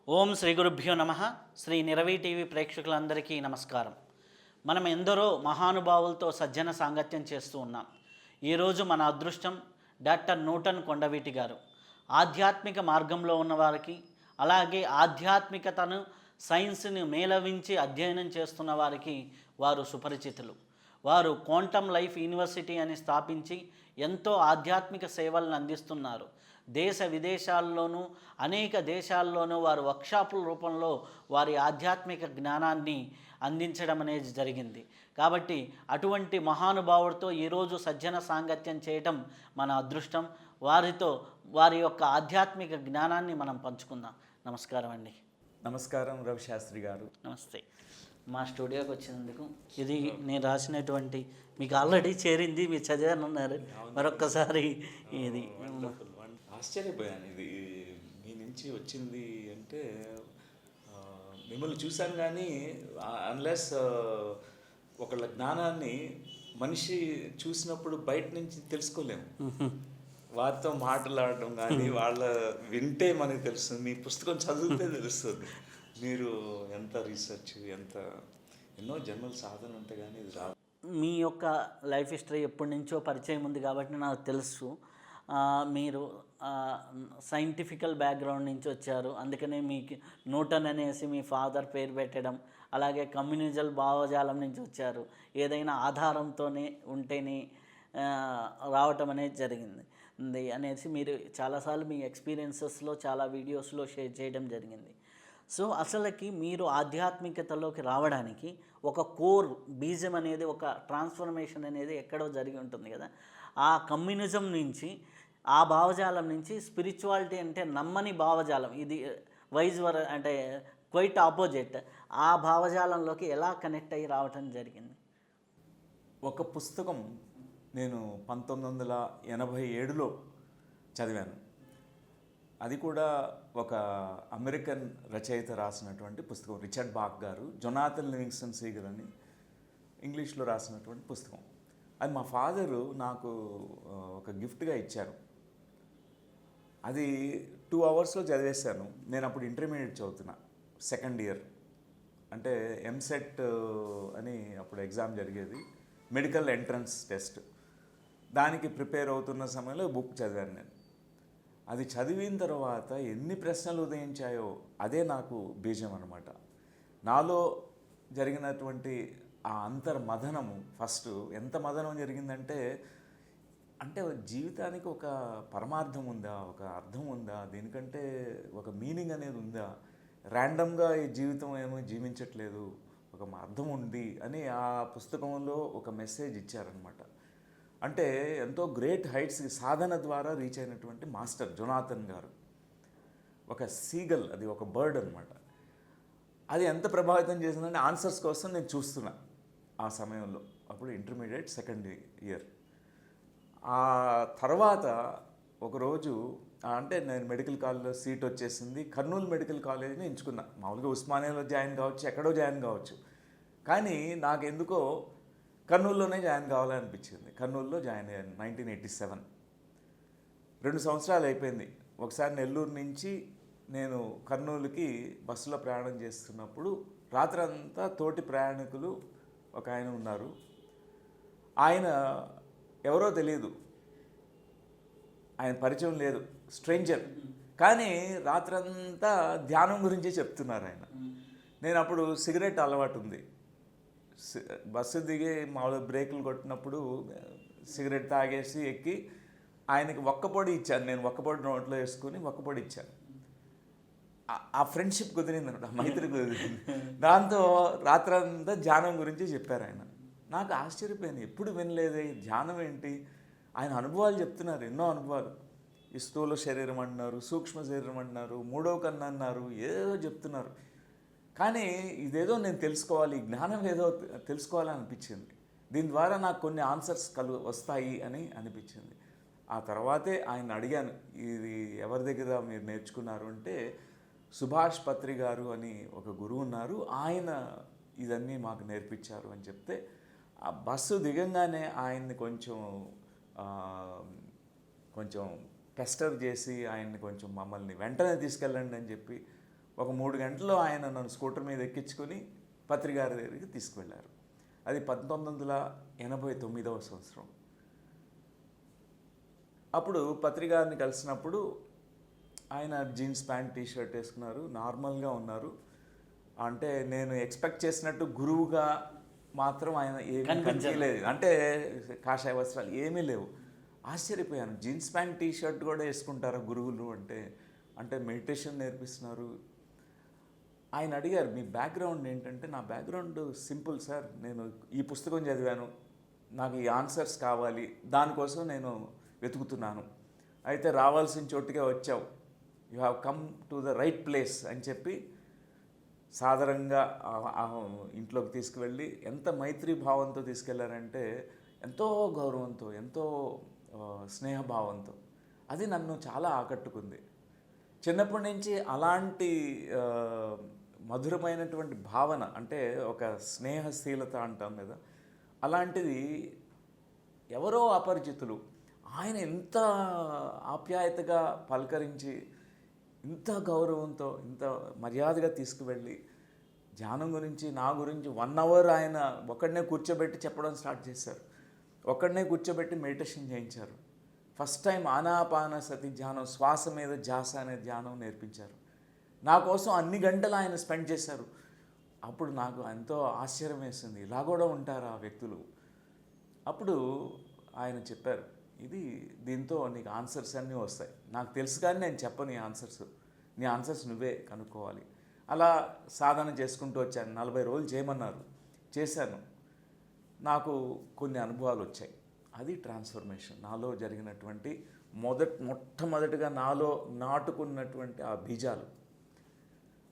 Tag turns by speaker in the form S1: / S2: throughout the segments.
S1: ఓం శ్రీ గురుభ్యో నమ. శ్రీ నిరవి టీవీ ప్రేక్షకులందరికీ నమస్కారం. మనం ఎందరో మహానుభావులతో సజ్జన సాంగత్యం చేస్తూ ఉన్నాం. ఈరోజు మన అదృష్టం డాక్టర్ నూటన్ కొండవీటి గారు. ఆధ్యాత్మిక మార్గంలో ఉన్నవారికి, అలాగే ఆధ్యాత్మికతను సైన్స్ని మేళవించి అధ్యయనం చేస్తున్న వారికి వారు సుపరిచితులు. వారు క్వాంటమ్ లైఫ్ యూనివర్సిటీ అని స్థాపించి ఎంతో ఆధ్యాత్మిక సేవలను అందిస్తున్నారు. దేశ విదేశాల్లోనూ అనేక దేశాల్లోనూ వారు వర్క్షాపుల రూపంలో వారి ఆధ్యాత్మిక జ్ఞానాన్ని అందించడం అనేది జరిగింది. కాబట్టి అటువంటి మహానుభావుడితో ఈరోజు సజ్జన సాంగత్యం చేయటం మన అదృష్టం. వారితో వారి యొక్క ఆధ్యాత్మిక జ్ఞానాన్ని మనం పంచుకుందాం. నమస్కారం అండి.
S2: నమస్కారం రవిశాస్త్రి గారు.
S1: నమస్తే. మా స్టూడియోకి వచ్చినందుకు. ఇది నేను రాసినటువంటి, మీకు ఆల్రెడీ చేరింది, మీరు చదివానన్నారు, మరొక్కసారి ఇది
S2: ఆశ్చర్యపోయాను. ఇది మీ నుంచి వచ్చింది అంటే మిమ్మల్ని చూశాను కానీ అన్లెస్ ఒకళ్ళ జ్ఞానాన్ని మనిషి చూసినప్పుడు బయట నుంచి తెలుసుకోలేము. వారితో మాట్లాడడం కానీ వాళ్ళ వింటే మనకి తెలుస్తుంది. మీ పుస్తకం చదివితే తెలుస్తుంది మీరు ఎంత రీసెర్చ్, ఎన్నో జన్మల సాధన ఉంటే కానీ ఇది రాదు.
S1: మీ యొక్క లైఫ్ హిస్టరీ ఎప్పటి నుంచో పరిచయం ఉంది కాబట్టి నాకు తెలుసు. మీరు సైంటిఫికల్ బ్యాక్గ్రౌండ్ నుంచి వచ్చారు, అందుకనే మీకు న్యూటన్ అనేసి మీ ఫాదర్ పేరు పెట్టడం. అలాగే కమ్యూనిజల్ భావజాలం నుంచి వచ్చారు, ఏదైనా ఆధారంతోనే ఉంటేనే రావటం అనేది జరిగింది అనేసి మీరు చాలాసార్లు మీ ఎక్స్పీరియన్సెస్లో చాలా వీడియోస్లో షేర్ చేయడం జరిగింది. సో అసలుకి మీరు ఆధ్యాత్మికతలోకి రావడానికి ఒక కోర్ బీజం అనేది, ఒక ట్రాన్స్ఫర్మేషన్ అనేది ఎక్కడో జరిగి ఉంటుంది కదా. ఆ కమ్యూనిజం నుంచి, ఆ భావజాలం నుంచి స్పిరిచువాలిటీ అంటే నమ్మని భావజాలం, ఇది అంటే క్వైట్ ఆపోజిట్, ఆ భావజాలంలోకి ఎలా కనెక్ట్ అయ్యి రావటం జరిగింది?
S2: ఒక పుస్తకం నేను 1987లో చదివాను. అది కూడా ఒక అమెరికన్ రచయిత రాసినటువంటి పుస్తకం. రిచర్డ్ బాక్ గారు జొనాథన్ లివింగ్స్టన్ సీగర్ అని ఇంగ్లీష్లో రాసినటువంటి పుస్తకం. అది మా ఫాదరు నాకు ఒక గిఫ్ట్గా ఇచ్చారు. అది 2 అవర్స్లో చదివేశాను. నేను అప్పుడు ఇంటర్మీడియట్ చదువుతున్నా, సెకండ్ ఇయర్. అంటే ఎంసెట్ అని అప్పుడు ఎగ్జామ్ జరిగేది, మెడికల్ ఎంట్రన్స్ టెస్ట్. దానికి ప్రిపేర్ అవుతున్న సమయంలో బుక్ చదివాను నేను. అది చదివిన తర్వాత ఎన్ని ప్రశ్నలు ఉదయించాయో అదే నాకు బీజం అనమాట. నాలో జరిగినటువంటి ఆ అంతర్మథనము, ఫస్ట్ ఎంత మదనం జరిగిందంటే, జీవితానికి ఒక పరమార్థం ఉందా, ఒక అర్థం ఉందా, దీనికంటే ఒక మీనింగ్ అనేది ఉందా, ర్యాండమ్గా ఈ జీవితం ఏమో జీవించట్లేదు, ఒక అర్థం ఉంది అని ఆ పుస్తకంలో ఒక మెసేజ్ ఇచ్చారనమాట. అంటే ఎంతో గ్రేట్ హైట్స్ సాధన ద్వారా రీచ్ అయినటువంటి మాస్టర్ జొనాథన్ గారు. ఒక సీగల్, అది ఒక బర్డ్ అనమాట. అది ఎంత ప్రభావితం చేసిందంటే ఆన్సర్స్ కోసం నేను చూస్తున్నా ఆ సమయంలో. అప్పుడు ఇంటర్మీడియట్ సెకండ్ ఇయర్. ఆ తర్వాత ఒకరోజు అంటే నేను మెడికల్ కాలేజ్లో సీట్ వచ్చేసింది. కర్నూలు మెడికల్ కాలేజ్ని ఎంచుకున్నా. మామూలుగా ఉస్మానియాలో జాయిన్ కావచ్చు, ఎక్కడో జాయిన్ కావచ్చు, కానీ నాకెందుకో కర్నూలులోనే జాయిన్ కావాలనిపించింది. కర్నూలులో జాయిన్ అయ్యాను 1987. 2 సంవత్సరాలు అయిపోయింది. ఒకసారి నెల్లూరు నుంచి నేను కర్నూలుకి బస్సులో ప్రయాణం చేస్తున్నప్పుడు రాత్రంతా తోటి ప్రయాణికులు ఒక ఆయన ఉన్నారు. ఆయన ఎవరో తెలియదు, ఆయన పరిచయం లేదు, స్ట్రేంజర్. కానీ రాత్రంతా ధ్యానం గురించి చెప్తున్నారు ఆయన. నేను అప్పుడు సిగరెట్ అలవాటు ఉంది. బస్సు దిగి మామూలు బ్రేకులు కొట్టినప్పుడు సిగరెట్ తాగేసి ఎక్కి ఆయనకి ఒక్కపొడి ఇచ్చాను. నేను ఒక్కపొడి నోట్లో వేసుకుని ఒక్కపొడి ఇచ్చాను. ఆ ఫ్రెండ్షిప్ కుదిరింది అనమాట, మైత్రి కుదిరింది. దాంతో రాత్రంతా ధ్యానం గురించి చెప్పారు ఆయన. నాకు ఆశ్చర్యపోయింది, ఎప్పుడు వినలేదే ధ్యానం ఏంటి. ఆయన అనుభవాలు చెప్తున్నారు, ఎన్నో అనుభవాలు. ఈ స్థూల శరీరం అంటున్నారు, సూక్ష్మ శరీరం అంటున్నారు, మూడో కన్ను అన్నారు, ఏదో చెప్తున్నారు. కానీ ఇదేదో నేను తెలుసుకోవాలి, ఈ జ్ఞానం ఏదో తెలుసుకోవాలని అనిపించింది. దీని ద్వారా నాకు కొన్ని ఆన్సర్స్ వస్తాయి అని అనిపించింది. ఆ తర్వాతే ఆయన అడిగాను, ఇది ఎవరి దగ్గర మీరు నేర్చుకున్నారు అంటే, సుభాష్ పత్రి గారు అని ఒక గురువు ఉన్నారు, ఆయన ఇదన్నీ మాకు నేర్పించారు అని చెప్తే, ఆ బస్సు దిగంగానే ఆయన్ని కొంచెం పెస్టర్ చేసి ఆయన్ని కొంచెం మమ్మల్ని వెంటనే తీసుకెళ్ళండి అని చెప్పి ఒక 3 గంటల్లో ఆయన నన్ను స్కూటర్ మీద ఎక్కించుకొని పత్రికారి దగ్గరికి తీసుకువెళ్ళారు. అది 1989వ సంవత్సరం. అప్పుడు పత్రికారిని కలిసినప్పుడు ఆయన జీన్స్ ప్యాంట్ టీషర్ట్ వేసుకున్నారు, నార్మల్గా ఉన్నారు. అంటే నేను ఎక్స్పెక్ట్ చేసినట్టు గురువుగా మాత్రం ఆయన ఏమీ కనిపించలేదు. అంటే కాషాయ వస్త్రాలు ఏమీ లేవు. ఆశ్చర్యపోయాను. జీన్స్ ప్యాంట్ టీషర్ట్ కూడా వేసుకుంటారా గురువులు అంటే? అంటే మెడిటేషన్ నేర్పిస్తున్నారు. ఆయన అడిగారు, మీ బ్యాక్గ్రౌండ్ ఏంటంటే, నా బ్యాక్గ్రౌండ్ సింపుల్ సార్, నేను ఈ పుస్తకం చదివాను, నాకు ఈ ఆన్సర్స్ కావాలి, దానికోసం నేను వెతుకుతున్నాను. అయితే రావాల్సిన చోటుకే వచ్చావు, you have come to the right place అని చెప్పి సాధారణంగా ఇంట్లోకి తీసుకువెళ్ళి ఎంత మైత్రీ భావంతో తీసుకెళ్లారంటే, ఎంతో గౌరవంతో, ఎంతో స్నేహభావంతో. అది నన్ను చాలా ఆకట్టుకుంది. చిన్నప్పటి నుంచి అలాంటి మధురమైనటువంటి భావన, అంటే ఒక స్నేహశీలత అంటాం కదా, అలాంటిది ఎవరో అపరిచితులు ఆయన ఎంత ఆప్యాయతగా పలకరించి, ఇంత గౌరవంతో, ఇంత మర్యాదగా తీసుకువెళ్ళి ధ్యానం గురించి, నా గురించి 1 అవర్ ఆయన ఒక్కడనే కూర్చోబెట్టి చెప్పడం స్టార్ట్ చేశారు. ఒక్కడనే కూర్చోబెట్టి మెడిటేషన్ చేయించారు. ఫస్ట్ టైం ఆనాపానసతి ధ్యానం, శ్వాస మీద ధ్యాస అనే ధ్యానం నేర్పించారు. నా కోసం అన్ని గంటలు ఆయన స్పెండ్ చేశారు. అప్పుడు నాకు ఎంతో ఆశ్చర్యం వేసింది, ఇలా కూడా ఉంటారా ఆ వ్యక్తులు. అప్పుడు ఆయన చెప్పారు, దీంతో నీకు ఆన్సర్స్ అన్నీ వస్తాయి. నాకు తెలుసు కానీ నేను చెప్పను నీ ఆన్సర్స్ నువ్వే కనుక్కోవాలి. అలా సాధన చేసుకుంటూ వచ్చాను. 40 రోజులు చేయమన్నారు, చేశాను. నాకు కొన్ని అనుభవాలు వచ్చాయి. అది ట్రాన్స్ఫర్మేషన్, నాలో జరిగినటువంటి మొట్టమొదటిగా నాలో నాటుకున్నటువంటి ఆ బీజాలు.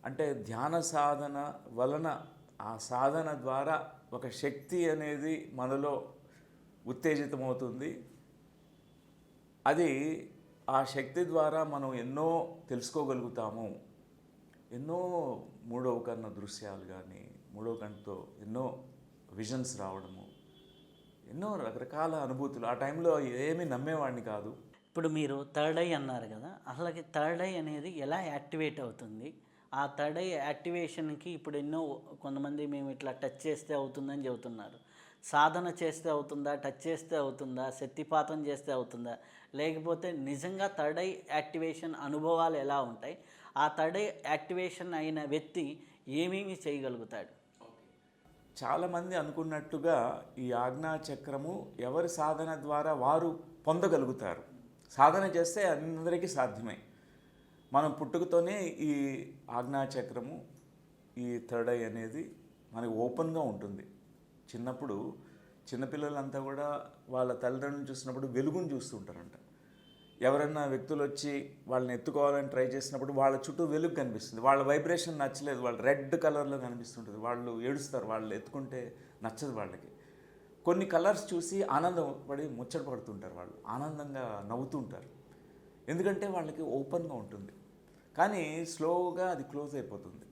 S2: అంటే ధ్యాన సాధన వలన, ఆ సాధన ద్వారా ఒక శక్తి అనేది మనలో ఉత్తేజితమవుతుంది. అది ఆ శక్తి ద్వారా మనం ఎన్నో తెలుసుకోగలుగుతాము. ఎన్నో మూడవ కన్ను దృశ్యాలు కానీ, మూడవ కన్నుతో ఎన్నో విజన్స్ రావడము, ఎన్నో రకరకాల అనుభూతులు. ఆ టైంలో ఏమీ నమ్మేవాడిని కాదు.
S1: ఇప్పుడు మీరు థర్డ్ ఐ అన్నారు కదా, అసలు థర్డ్ ఐ అనేది ఎలా యాక్టివేట్ అవుతుంది? ఆ థర్డ్ ఐ యాక్టివేషన్కి ఇప్పుడు కొంతమంది మేము ఇట్లా టచ్ చేస్తే అవుతుందని చెబుతున్నారు. సాధన చేస్తే అవుతుందా, టచ్ చేస్తే అవుతుందా, శక్తిపాతం చేస్తే అవుతుందా, లేకపోతే నిజంగా థర్డ్ ఐ యాక్టివేషన్ అనుభవాలు ఎలా ఉంటాయి? ఆ థర్డ్ ఐ యాక్టివేషన్ అయిన వ్యక్తి ఏమేమి చేయగలుగుతాడు?
S2: చాలామంది అనుకున్నట్టుగా ఈ ఆజ్ఞాచక్రము ఎవరి సాధన ద్వారా వారు పొందగలుగుతారు. సాధన చేస్తే అందరికీ సాధ్యమే. మనం పుట్టుకతోనే ఈ ఆజ్ఞాచక్రము, ఈ థర్డ్ ఐ అనేది మనకి ఓపెన్గా ఉంటుంది. చిన్నప్పుడు చిన్నపిల్లలంతా కూడా వాళ్ళ తల్లిదండ్రులను చూసినప్పుడు వెలుగును చూస్తుంటారంట. ఎవరైనా వ్యక్తులు వచ్చి వాళ్ళని ఎత్తుకోవాలని ట్రై చేసినప్పుడు వాళ్ళ చుట్టూ వెలుగు కనిపిస్తుంది. వాళ్ళ వైబ్రేషన్ నచ్చలేదు, వాళ్ళు రెడ్ కలర్లో కనిపిస్తుంటుంది, వాళ్ళు ఏడుస్తారు, వాళ్ళు ఎత్తుకుంటే నచ్చదు వాళ్ళకి. కొన్ని కలర్స్ చూసి ఆనందం పడి ముచ్చట పడుతుంటారు, వాళ్ళు ఆనందంగా నవ్వుతుంటారు, ఎందుకంటే వాళ్ళకి ఓపెన్గా ఉంటుంది. కానీ స్లోగా అది క్లోజ్ అయిపోతుంది.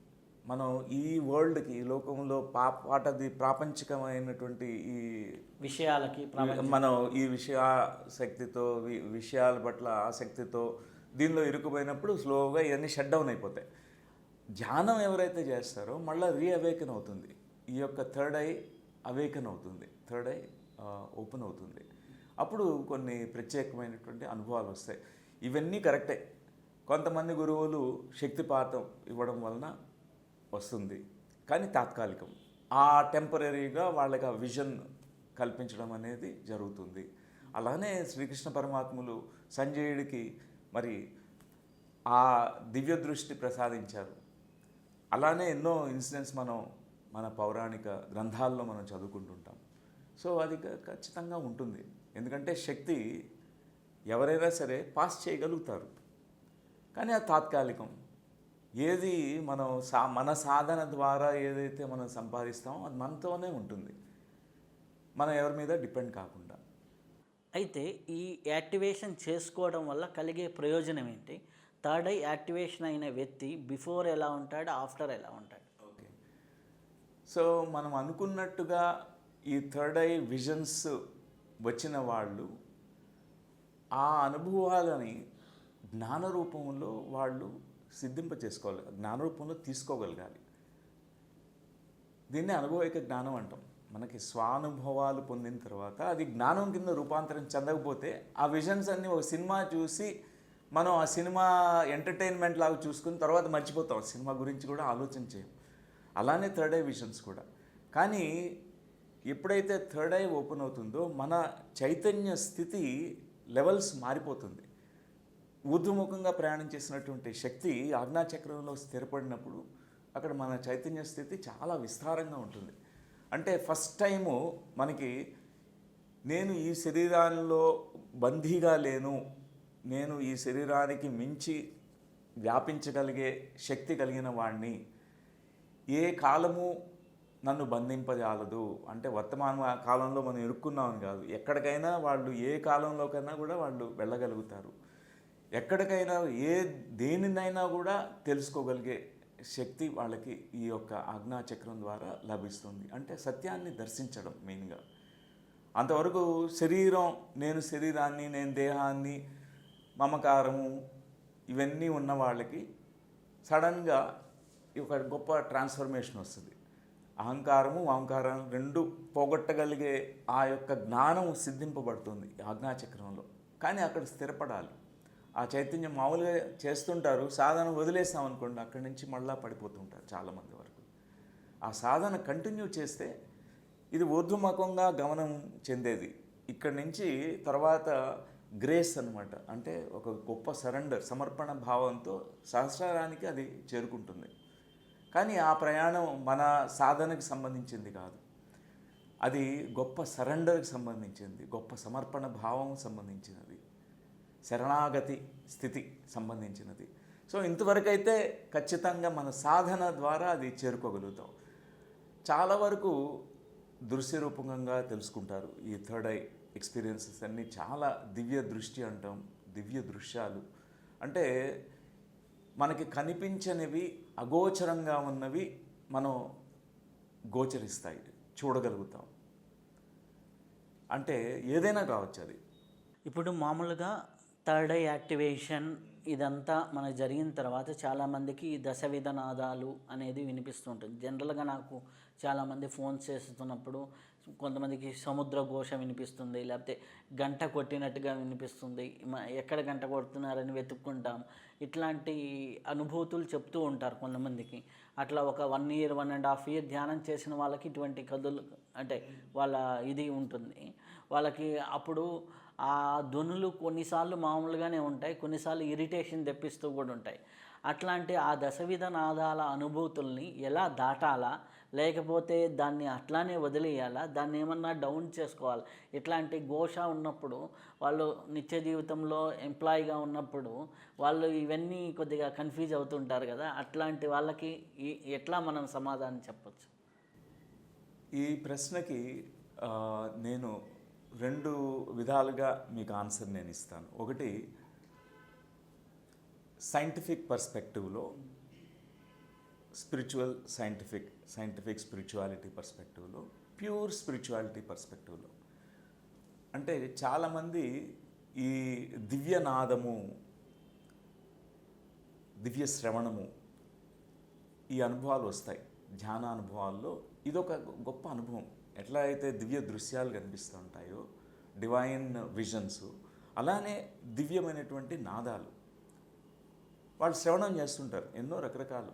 S2: మనం ఈ వరల్డ్కి, ఈ లోకంలో వాటది ప్రాపంచికమైనటువంటి ఈ
S1: విషయాలకి
S2: మనం ఈ శక్తితో, విషయాల పట్ల ఆసక్తితో దీనిలో ఇరుక్కుపోయినప్పుడు స్లోగా ఇవన్నీ షట్ డౌన్ అయిపోతాయి. ధ్యానం ఎవరైతే చేస్తారో మళ్ళీ రీఅవేకన్ అవుతుంది. ఈ యొక్క థర్డ్ ఐ అవేకన్ అవుతుంది, థర్డ్ ఐ ఓపెన్ అవుతుంది. అప్పుడు కొన్ని ప్రత్యేకమైనటువంటి అనుభవాలు వస్తాయి. ఇవన్నీ కరెక్టే. కొంతమంది గురువులు శక్తిపాతం ఇవ్వడం వలన వస్తుంది, కానీ తాత్కాలికం. ఆ టెంపరీగా వాళ్ళకి ఆ విజన్ కల్పించడం అనేది జరుగుతుంది. అలానే శ్రీకృష్ణ పరమాత్ములు సంజయుడికి మరి ఆ దివ్య దృష్టి ప్రసాదించారు. అలానే ఎన్నో ఇన్సిడెంట్స్ మన పౌరాణిక గ్రంథాల్లో మనం చదువుకుంటుంటాం. సో అది ఖచ్చితంగా ఉంటుంది. ఎందుకంటే శక్తి ఎవరైనా సరే పాస్ చేయగలుగుతారు, కానీ అది తాత్కాలికం. ఏది మనం మన సాధన ద్వారా ఏదైతే మనం సంపాదిస్తామో అది మనతోనే ఉంటుంది, మనం ఎవరి మీద డిపెండ్ కాకుండా.
S1: అయితే ఈ యాక్టివేషన్ చేసుకోవడం వల్ల కలిగే ప్రయోజనం ఏంటి? థర్డ్ ఐ యాక్టివేషన్ అయిన వ్యక్తి బిఫోర్ ఎలా ఉంటాడు, ఆఫ్టర్ ఎలా ఉంటాడు?
S2: ఓకే, సో మనం అనుకున్నట్టుగా ఈ థర్డ్ ఐ విజన్స్ వచ్చిన వాళ్ళు ఆ అనుభవాలని జ్ఞాన రూపంలో వాళ్ళు సిద్ధింప చేసుకోవాలి, జ్ఞానరూపంలో తీసుకోగలగాలి. దీన్ని అనుభవిక జ్ఞానం అంటాం. మనకి స్వానుభవాలు పొందిన తర్వాత అది జ్ఞానం కింద రూపాంతరం చెందకపోతే ఆ విజన్స్ అన్నీ ఒక సినిమా చూసి మనం ఆ సినిమా ఎంటర్టైన్మెంట్ లాగా చూసుకుని తర్వాత మర్చిపోతాం, సినిమా గురించి కూడా ఆలోచన చేయం. అలానే థర్డ్ ఐ విజన్స్ కూడా. కానీ ఎప్పుడైతే థర్డ్ ఐ ఓపెన్ అవుతుందో మన చైతన్య స్థితి లెవెల్స్ మారిపోతుంది. ఊర్ధ్వముఖంగా ప్రయాణం చేసినటువంటి శక్తి ఆజ్ఞాచక్రంలో స్థిరపడినప్పుడు అక్కడ మన చైతన్య స్థితి చాలా విస్తారంగా ఉంటుంది. అంటే ఫస్ట్ టైము మనకి నేను ఈ శరీరాల్లో బందీగా లేను, నేను ఈ శరీరానికి మించి వ్యాపించగలిగే శక్తి కలిగిన వాడిని, ఏ కాలము నన్ను బంధింపజాలదు. అంటే వర్తమాన కాలంలో మనం ఇరుక్కున్నామని కాదు, ఎక్కడికైనా వాళ్ళు ఏ కాలంలోకైనా కూడా వాళ్ళు వెళ్ళగలుగుతారు. ఎక్కడికైనా దేనినైనా కూడా తెలుసుకోగలిగే శక్తి వాళ్ళకి ఈ యొక్క ఆజ్ఞాచక్రం ద్వారా లభిస్తుంది. అంటే సత్యాన్ని దర్శించడం మెయిన్గా. అంతవరకు శరీరం, నేను శరీరాన్ని, నేను దేహాన్ని, మమకారము ఇవన్నీ ఉన్న వాళ్ళకి సడన్గా ఒక గొప్ప ట్రాన్స్ఫర్మేషన్ వస్తుంది. అహంకారము మమకారం రెండు పోగొట్టగలిగే ఆ యొక్క జ్ఞానం సిద్ధింపబడుతుంది ఆజ్ఞాచక్రంలో. కానీ అక్కడ స్థిరపడాలి. ఆ చైతన్యం మామూలుగా చేస్తుంటారు, సాధన వదిలేస్తామనుకోండి అక్కడి నుంచి మళ్ళా పడిపోతుంటారు చాలామంది వరకు. ఆ సాధన కంటిన్యూ చేస్తే ఇది ఊర్ధ్వముఖంగా గమనం చెందేది. ఇక్కడి నుంచి తర్వాత గ్రేస్ అన్నమాట. అంటే ఒక గొప్ప సరెండర్, సమర్పణ భావంతో సహస్రారానికి అది చేరుకుంటుంది. కానీ ఆ ప్రయాణం మన సాధనకి సంబంధించింది కాదు, అది గొప్ప సరెండర్కి సంబంధించింది, గొప్ప సమర్పణ భావం సంబంధించినది, శరణాగతి స్థితి సంబంధించినది. సో ఇంతవరకైతే ఖచ్చితంగా మన సాధన ద్వారా అది చేరుకోగలుగుతాం. చాలా వరకు దృశ్యరూపంగా తెలుసుకుంటారు ఈ థర్డ్ ఐ ఎక్స్పీరియన్సెస్ అన్నీ. చాలా దివ్య దృష్టి అంటాం, దివ్య దృశ్యాలు. అంటే మనకి కనిపించనివి, అగోచరంగా ఉన్నవి మనం గోచరిస్తాయి, చూడగలుగుతాం. అంటే ఏదైనా కావచ్చు అది.
S1: ఇప్పుడు మామూలుగా థర్డ్ ఐ యాక్టివేషన్ ఇదంతా మనకు జరిగిన తర్వాత చాలామందికి ఈ దశవిధ నాదాలు అనేది వినిపిస్తుంటుంది. జనరల్గా నాకు చాలామంది ఫోన్స్ చేస్తున్నప్పుడు కొంతమందికి సముద్ర ఘోష వినిపిస్తుంది, లేకపోతే గంట కొట్టినట్టుగా వినిపిస్తుంది, ఎక్కడ గంట కొడుతున్నారని వెతుక్కుంటాం. ఇట్లాంటి అనుభూతులు చెప్తూ ఉంటారు కొంతమందికి. అట్లా ఒక 1 year 1.5 year ధ్యానం చేసిన వాళ్ళకి ఇటువంటి కథలు అంటే వాళ్ళ ఇది ఉంటుంది వాళ్ళకి. అప్పుడు ఆ ధ్వనులు కొన్నిసార్లు మామూలుగానే ఉంటాయి, కొన్నిసార్లు ఇరిటేషన్ తెప్పిస్తూ కూడా ఉంటాయి. అట్లాంటి ఆ దశవిధ నాదాల అనుభూతుల్ని ఎలా దాటాలా, లేకపోతే దాన్ని అట్లానే వదిలేయాలా, దాన్ని ఏమన్నా డౌన్ చేసుకోవాలి? ఇట్లాంటి ఘోష ఉన్నప్పుడు వాళ్ళు నిత్య జీవితంలో ఎంప్లాయీగా ఉన్నప్పుడు వాళ్ళు ఇవన్నీ కొద్దిగా కన్ఫ్యూజ్ అవుతుంటారు కదా, అట్లాంటి వాళ్ళకి ఎట్లా మనం సమాధానం చెప్పచ్చు?
S2: ఈ ప్రశ్నకి నేను 2 విధాలుగా మీకు ఆన్సర్ నేను ఇస్తాను. ఒకటి సైంటిఫిక్ పర్స్పెక్టివ్లో, సైంటిఫిక్ స్పిరిచువాలిటీ పర్స్పెక్టివ్లో, ప్యూర్ స్పిరిచువాలిటీ పర్స్పెక్టివ్లో. అంటే చాలామంది ఈ దివ్యనాదము, దివ్య శ్రవణము, ఈ అనుభవాలు వస్తాయి ధ్యాన అనుభవాల్లో. ఇదొక గొప్ప అనుభవం. ఎట్లా అయితే దివ్య దృశ్యాలు కనిపిస్తూ ఉంటాయో, డివైన్ విజన్స్, అలానే దివ్యమైనటువంటి నాదాలు వాళ్ళు శ్రవణం చేస్తుంటారు. ఎన్నో రకరకాలు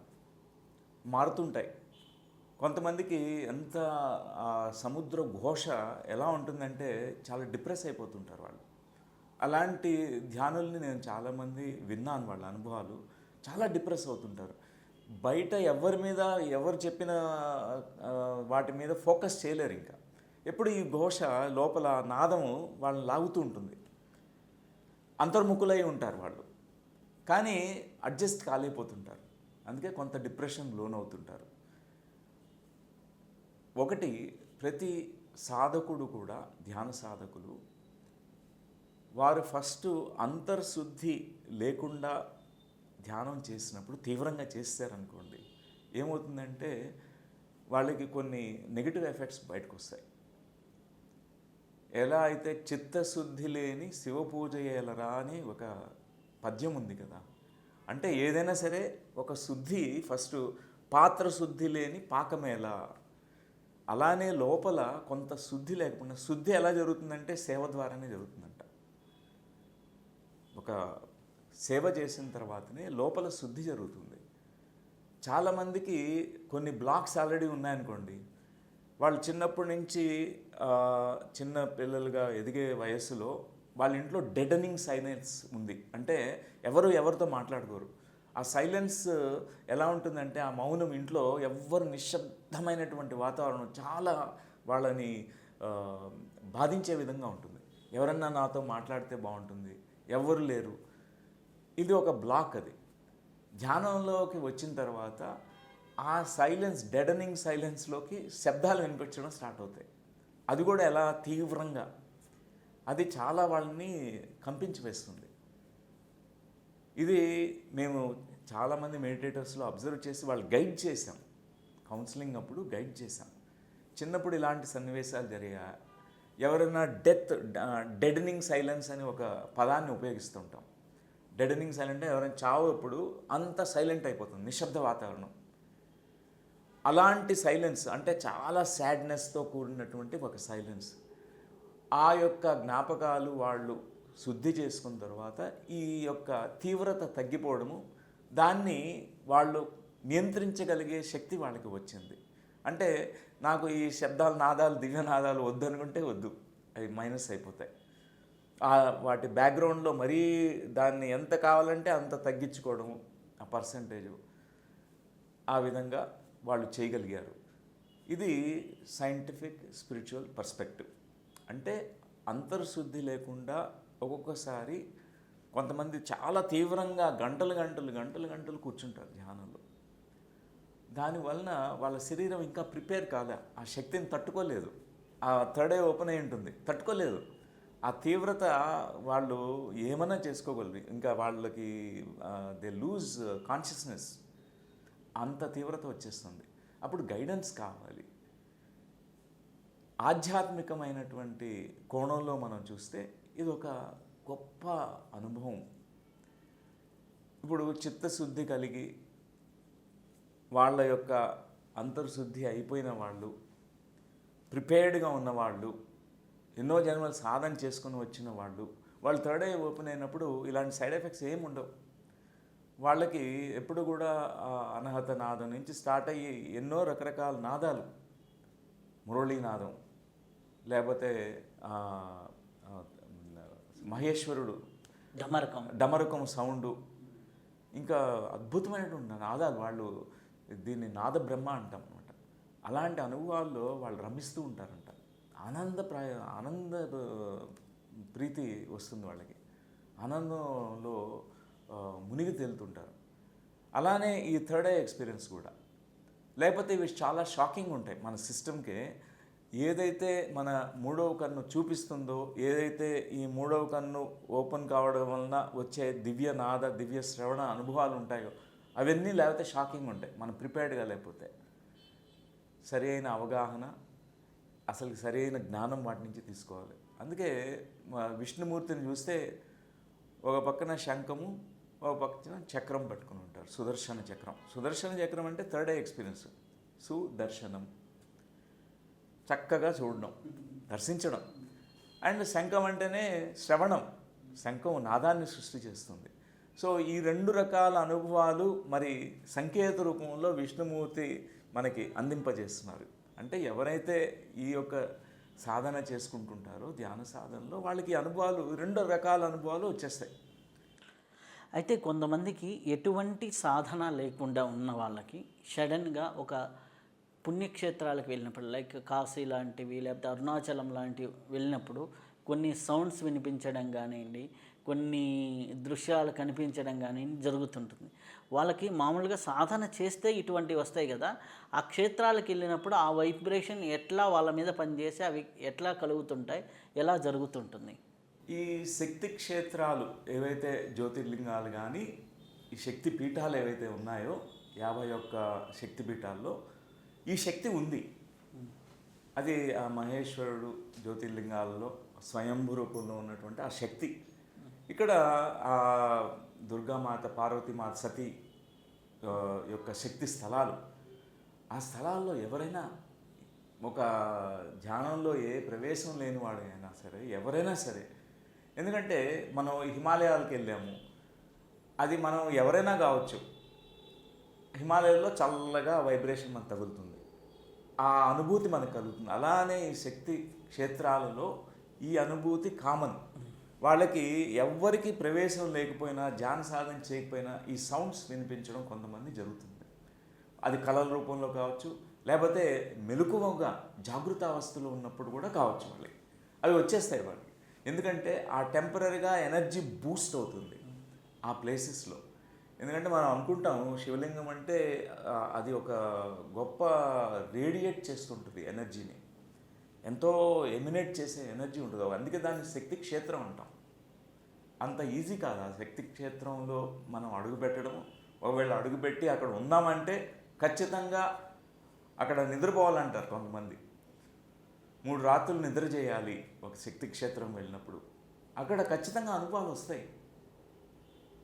S2: మారుతుంటాయి. కొంతమందికి ఎంత సముద్ర ఘోష ఎలా ఉంటుందంటే చాలా డిప్రెస్ అయిపోతుంటారు వాళ్ళు. అలాంటి ధ్యానుల్ని నేను చాలామంది విన్నాను, వాళ్ళ అనుభవాలు. చాలా డిప్రెస్ అవుతుంటారు. బయట ఎవరి మీద ఎవరు చెప్పిన వాటి మీద ఫోకస్ చేయలేరు. ఇంకా ఎప్పుడు ఈ ఘోష లోపల నాదము వాళ్ళని లాగుతూ ఉంటుంది. అంతర్ముఖులై ఉంటారు వాళ్ళు, కానీ అడ్జస్ట్ కాలేకపోతుంటారు. అందుకే కొంత డిప్రెషన్ లోనవుతుంటారు. ఒకటి, ప్రతి సాధకుడు కూడా, ధ్యాన సాధకులు వారు ఫస్ట్ అంతర్శుద్ధి లేకుండా ధ్యానం చేసినప్పుడు, తీవ్రంగా చేస్తారనుకోండి, ఏమవుతుందంటే వాళ్ళకి కొన్ని నెగిటివ్ ఎఫెక్ట్స్ బయటకు వస్తాయి. ఎలా అయితే చిత్తశుద్ధి లేని శివ పూజ ఏలరా అని ఒక పద్యం ఉంది కదా, అంటే ఏదైనా సరే ఒక శుద్ధి ఫస్ట్ పాత్ర శుద్ధి లేని పాకమేలా, అలానే లోపల కొంత శుద్ధి లేకుండా, శుద్ధి ఎలా జరుగుతుందంటే సేవ ద్వారానే జరుగుతుందంట. ఒక సేవ చేసిన తర్వాతనే లోపల శుద్ధి జరుగుతుంది. చాలామందికి కొన్ని బ్లాక్స్ ఆల్రెడీ ఉన్నాయనుకోండి, వాళ్ళు చిన్నప్పటి నుంచి చిన్న పిల్లలుగా ఎదిగే వయస్సులో వాళ్ళ ఇంట్లో డెడనింగ్ సైలెన్స్ ఉంది. అంటే ఎవరితో మాట్లాడుకోరు. ఆ సైలెన్స్ ఎలా ఉంటుందంటే, ఆ మౌనం ఇంట్లో ఎవ్వరు నిశ్శబ్దమైనటువంటి వాతావరణం చాలా వాళ్ళని బాధించే విధంగా ఉంటుంది. ఎవరన్నా నాతో మాట్లాడితే బాగుంటుంది, ఎవ్వరు లేరు. ఇది ఒక బ్లాక్. అది ధ్యానంలోకి వచ్చిన తర్వాత ఆ సైలెన్స్, డెడనింగ్ సైలెన్స్లోకి శబ్దాలు వినిపించడం స్టార్ట్ అవుతాయి. అది కూడా ఎలా తీవ్రంగా, అది చాలా వాళ్ళని కంపించి వేస్తుంది. ఇది మేము చాలామంది మెడిటేటర్స్లో అబ్జర్వ్ చేసి వాళ్ళు గైడ్ చేశాం. కౌన్సిలింగ్ అప్పుడు గైడ్ చేశాం. చిన్నప్పుడు ఇలాంటి సన్నివేశాలు జరిగా ఎవరైనా డెడనింగ్ సైలెన్స్ అని ఒక పదాన్ని ఉపయోగిస్తుంటాం. డెడనింగ్ సైలెంట్ అంటే ఎవరైనా చావు అప్పుడు అంత సైలెంట్ అయిపోతుంది, నిశ్శబ్ద వాతావరణం. అలాంటి సైలెన్స్ అంటే చాలా సాడ్నెస్తో కూడినటువంటి ఒక సైలెన్స్. ఆ యొక్క జ్ఞాపకాలు వాళ్ళు శుద్ధి చేసుకున్న తర్వాత ఈ యొక్క తీవ్రత తగ్గిపోవడము, దాన్ని వాళ్ళు నియంత్రించగలిగే శక్తి వాళ్ళకి వచ్చింది. అంటే నాకు ఈ శబ్దాలు, నాదాలు, దివ్యనాదాలు వద్దనుకుంటే వద్దు, అవి మైనస్ అయిపోతాయి. వాటి బ్యాక్గ్రౌండ్లో మరీ దాన్ని ఎంత కావాలంటే అంత తగ్గించుకోవడము, ఆ పర్సంటేజు, ఆ విధంగా వాళ్ళు చేయగలిగారు. ఇది సైంటిఫిక్ స్పిరిచువల్ పర్స్పెక్టివ్. అంటే అంతర్శుద్ధి లేకుండా ఒక్కొక్కసారి కొంతమంది చాలా తీవ్రంగా గంటలు కూర్చుంటారు ధ్యానంలో. దానివలన వాళ్ళ శరీరం ఇంకా ప్రిపేర్ కాలే, ఆ శక్తిని తట్టుకోలేదు. ఆ థర్డ్ ఐ ఓపెన్ అయి ఉంటుంది, తట్టుకోలేదు. ఆ తీవ్రత వాళ్ళు ఏమన్నా చేసుకోగలరు, ఇంకా వాళ్ళకి దే లూజ్ కాన్షియస్నెస్, అంత తీవ్రత వచ్చేస్తుంది. అప్పుడు గైడెన్స్ కావాలి. ఆధ్యాత్మికమైనటువంటి కోణంలో మనం చూస్తే ఇది ఒక గొప్ప అనుభవం. ఇప్పుడు చిత్తశుద్ధి కలిగి వాళ్ళ యొక్క అంతర్శుద్ధి అయిపోయిన వాళ్ళు, ప్రిపేర్డ్గా ఉన్నవాళ్ళు, ఎన్నో జన్మలు సాధన చేసుకుని వచ్చిన వాళ్ళు థర్డ్ ఐ ఓపెన్ అయినప్పుడు ఇలాంటి సైడ్ ఎఫెక్ట్స్ ఏమి ఉండవు. వాళ్ళకి ఎప్పుడు కూడా అనహత నాదం నుంచి స్టార్ట్ అయ్యి ఎన్నో రకరకాల నాదాలు, మురళీనాదం, లేకపోతే మహేశ్వరుడు డమరకం సౌండు, ఇంకా అద్భుతమైనటువంటి నాదాలు. వాళ్ళు దీన్ని నాద బ్రహ్మ అంటాం అనమాట. అలాంటి అనుభవాల్లో వాళ్ళు రమిస్తూ ఉంటారంట. ఆనంద ప్రీతి వస్తుంది వాళ్ళకి, ఆనందంలో మునిగి తేలుతుంటారు. అలానే ఈ థర్డ్ ఐ ఎక్స్పీరియన్స్ కూడా. లేకపోతే ఇవి చాలా షాకింగ్ ఉంటాయి మన సిస్టమ్కే. ఏదైతే మన మూడవ కన్ను చూపిస్తుందో, ఏదైతే ఈ మూడవ కన్ను ఓపెన్ కావడం వలన వచ్చే దివ్య నాద, దివ్య శ్రవణ అనుభవాలు ఉంటాయో అవన్నీ లేకపోతే షాకింగ్ ఉంటాయి మనం ప్రిపేర్డ్గా లేకపోతే. సరి అయిన అవగాహన, అసలు సరి అయిన జ్ఞానం వాటి నుంచి తీసుకోవాలి. అందుకే విష్ణుమూర్తిని చూస్తే ఒక పక్కన శంఖము, ఒక పక్కన చక్రం పట్టుకుని ఉంటారు, సుదర్శన చక్రం. సుదర్శన చక్రం అంటే థర్డ్ ఐ ఎక్స్పీరియన్స్. సుదర్శనం, చక్కగా చూడడం, దర్శించడం. అండ్ శంఖం అంటేనే శ్రవణం, శంఖం నాదాన్ని సృష్టి చేస్తుంది. సో ఈ రెండు రకాల అనుభవాలు మరి సంకేత రూపంలో విష్ణుమూర్తి మనకి అందింపజేస్తున్నారు. అంటే ఎవరైతే ఈ యొక్క సాధన చేసుకుంటుంటారో ధ్యాన సాధనలో వాళ్ళకి అనుభవాలు, రెండు రకాల అనుభవాలు వచ్చేస్తాయి.
S1: అయితే కొంతమందికి ఎటువంటి సాధన లేకుండా ఉన్న వాళ్ళకి సడన్గా ఒక పుణ్యక్షేత్రాలకు వెళ్ళినప్పుడు, లైక్ కాశీ లాంటివి లేకపోతే అరుణాచలం లాంటివి వెళ్ళినప్పుడు కొన్ని సౌండ్స్ వినిపించడం కానివ్వండి, కొన్ని దృశ్యాలు కనిపించడం కానివ్వండి జరుగుతుంటుంది. వాళ్ళకి మామూలుగా సాధన చేస్తే ఇటువంటివి వస్తాయి కదా, ఆ క్షేత్రాలకు వెళ్ళినప్పుడు ఆ వైబ్రేషన్ ఎట్లా వాళ్ళ మీద పనిచేసి అవి ఎట్లా కలుగుతుంటాయి, ఎలా జరుగుతుంటుంది?
S2: ఈ శక్తి క్షేత్రాలు ఏవైతే జ్యోతిర్లింగాలు కానీ ఈ శక్తి పీఠాలు ఏవైతే ఉన్నాయో 51 శక్తి పీఠాల్లో ఈ శక్తి ఉంది. అది ఆ మహేశ్వరుడు జ్యోతిర్లింగాలలో స్వయంభూ రూపంలో ఉన్నటువంటి ఆ శక్తి. ఇక్కడ దుర్గామాత, పార్వతీమాత, సతీ యొక్క శక్తి స్థలాలు. ఆ స్థలాల్లో ఎవరైనా ఒక ధ్యానంలో ఏ ప్రవేశం లేనివాడైనా సరే, ఎవరైనా సరే, ఎందుకంటే మనం హిమాలయాలకు వెళ్ళాము, అది మనం ఎవరైనా కావచ్చు, హిమాలయాల్లో చల్లగా వైబ్రేషన్ మనకు తగులుతుంది, ఆ అనుభూతి మనకు కలుగుతుంది. అలానే ఈ శక్తి క్షేత్రాలలో ఈ అనుభూతి కామన్. వాళ్ళకి ఎవ్వరికి ప్రవేశం లేకపోయినా, ధ్యాన సాధన చేయకపోయినా ఈ సౌండ్స్ వినిపించడం కొంతమంది జరుగుతుంది. అది కళల రూపంలో కావచ్చు, లేకపోతే మెలకువగా జాగృత అవస్థలో ఉన్నప్పుడు కూడా కావచ్చు. వాళ్ళకి అవి వచ్చేస్తాయి వాళ్ళకి. ఎందుకంటే ఆ టెంపరీగా ఎనర్జీ బూస్ట్ అవుతుంది ఆ ప్లేసెస్లో. ఎందుకంటే మనం అనుకుంటాం శివలింగం అంటే అది ఒక గొప్ప రేడియేట్ చేస్తుంటుంది ఎనర్జీని, ఎంతో ఎమినేట్ చేసే ఎనర్జీ ఉంటుంది. అందుకే దాన్ని శక్తి క్షేత్రం అంటాం. అంత ఈజీ కాదు ఆ శక్తి క్షేత్రంలో మనం అడుగుపెట్టడం. ఒకవేళ అడుగుపెట్టి అక్కడ ఉన్నామంటే ఖచ్చితంగా అక్కడ నిద్రపోవాలంటారు కొంతమంది. 3 రాత్రులు నిద్ర చేయాలి ఒక శక్తి క్షేత్రం వెళ్ళినప్పుడు. అక్కడ ఖచ్చితంగా అనుభవాలు వస్తాయి,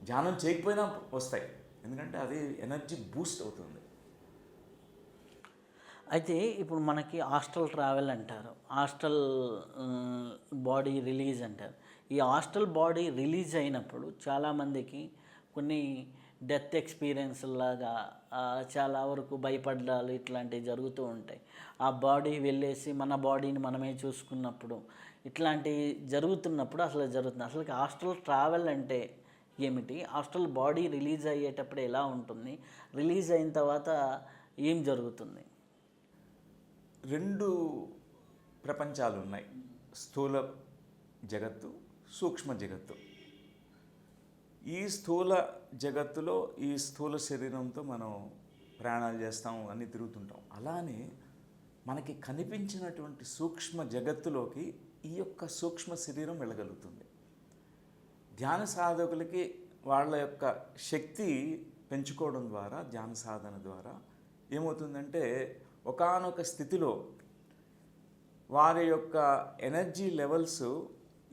S2: ధ్యానం చేయకపోయినా వస్తాయి. ఎందుకంటే అది ఎనర్జీ బూస్ట్ అవుతుంది.
S1: అయితే ఇప్పుడు మనకి హాస్టల్ ట్రావెల్ అంటారు, హాస్టల్ బాడీ రిలీజ్ అంటారు. ఈ హాస్టల్ బాడీ రిలీజ్ అయినప్పుడు చాలామందికి కొన్ని డెత్ ఎక్స్పీరియన్స్ లాగా చాలా వరకు భయపడ్డాలు ఇట్లాంటివి జరుగుతూ ఉంటాయి. ఆ బాడీ వెళ్ళేసి మన బాడీని మనమే చూసుకున్నప్పుడు ఇట్లాంటివి జరుగుతున్నప్పుడు అసలు జరుగుతుంది. అసలు హాస్టల్ ట్రావెల్ అంటే ఏమిటి, హాస్టల్ బాడీ రిలీజ్ అయ్యేటప్పుడు ఎలా ఉంటుంది, రిలీజ్ అయిన తర్వాత ఏం జరుగుతుంది?
S2: 2 ప్రపంచాలు ఉన్నాయి, స్థూల జగత్తు, సూక్ష్మ జగత్తు. ఈ స్థూల జగత్తులో ఈ స్థూల శరీరంతో మనం ప్రయాణాలు చేస్తాం, అన్నీ తిరుగుతుంటాం. అలానే మనకి కనిపించినటువంటి సూక్ష్మ జగత్తులోకి ఈ యొక్క సూక్ష్మ శరీరం వెళ్ళగలుగుతుంది. ధ్యాన సాధకులకి వాళ్ళ యొక్క శక్తి పెంచుకోవడం ద్వారా, ధ్యాన సాధన ద్వారా ఏమవుతుందంటే ఒకానొక స్థితిలో వారి యొక్క ఎనర్జీ లెవెల్స్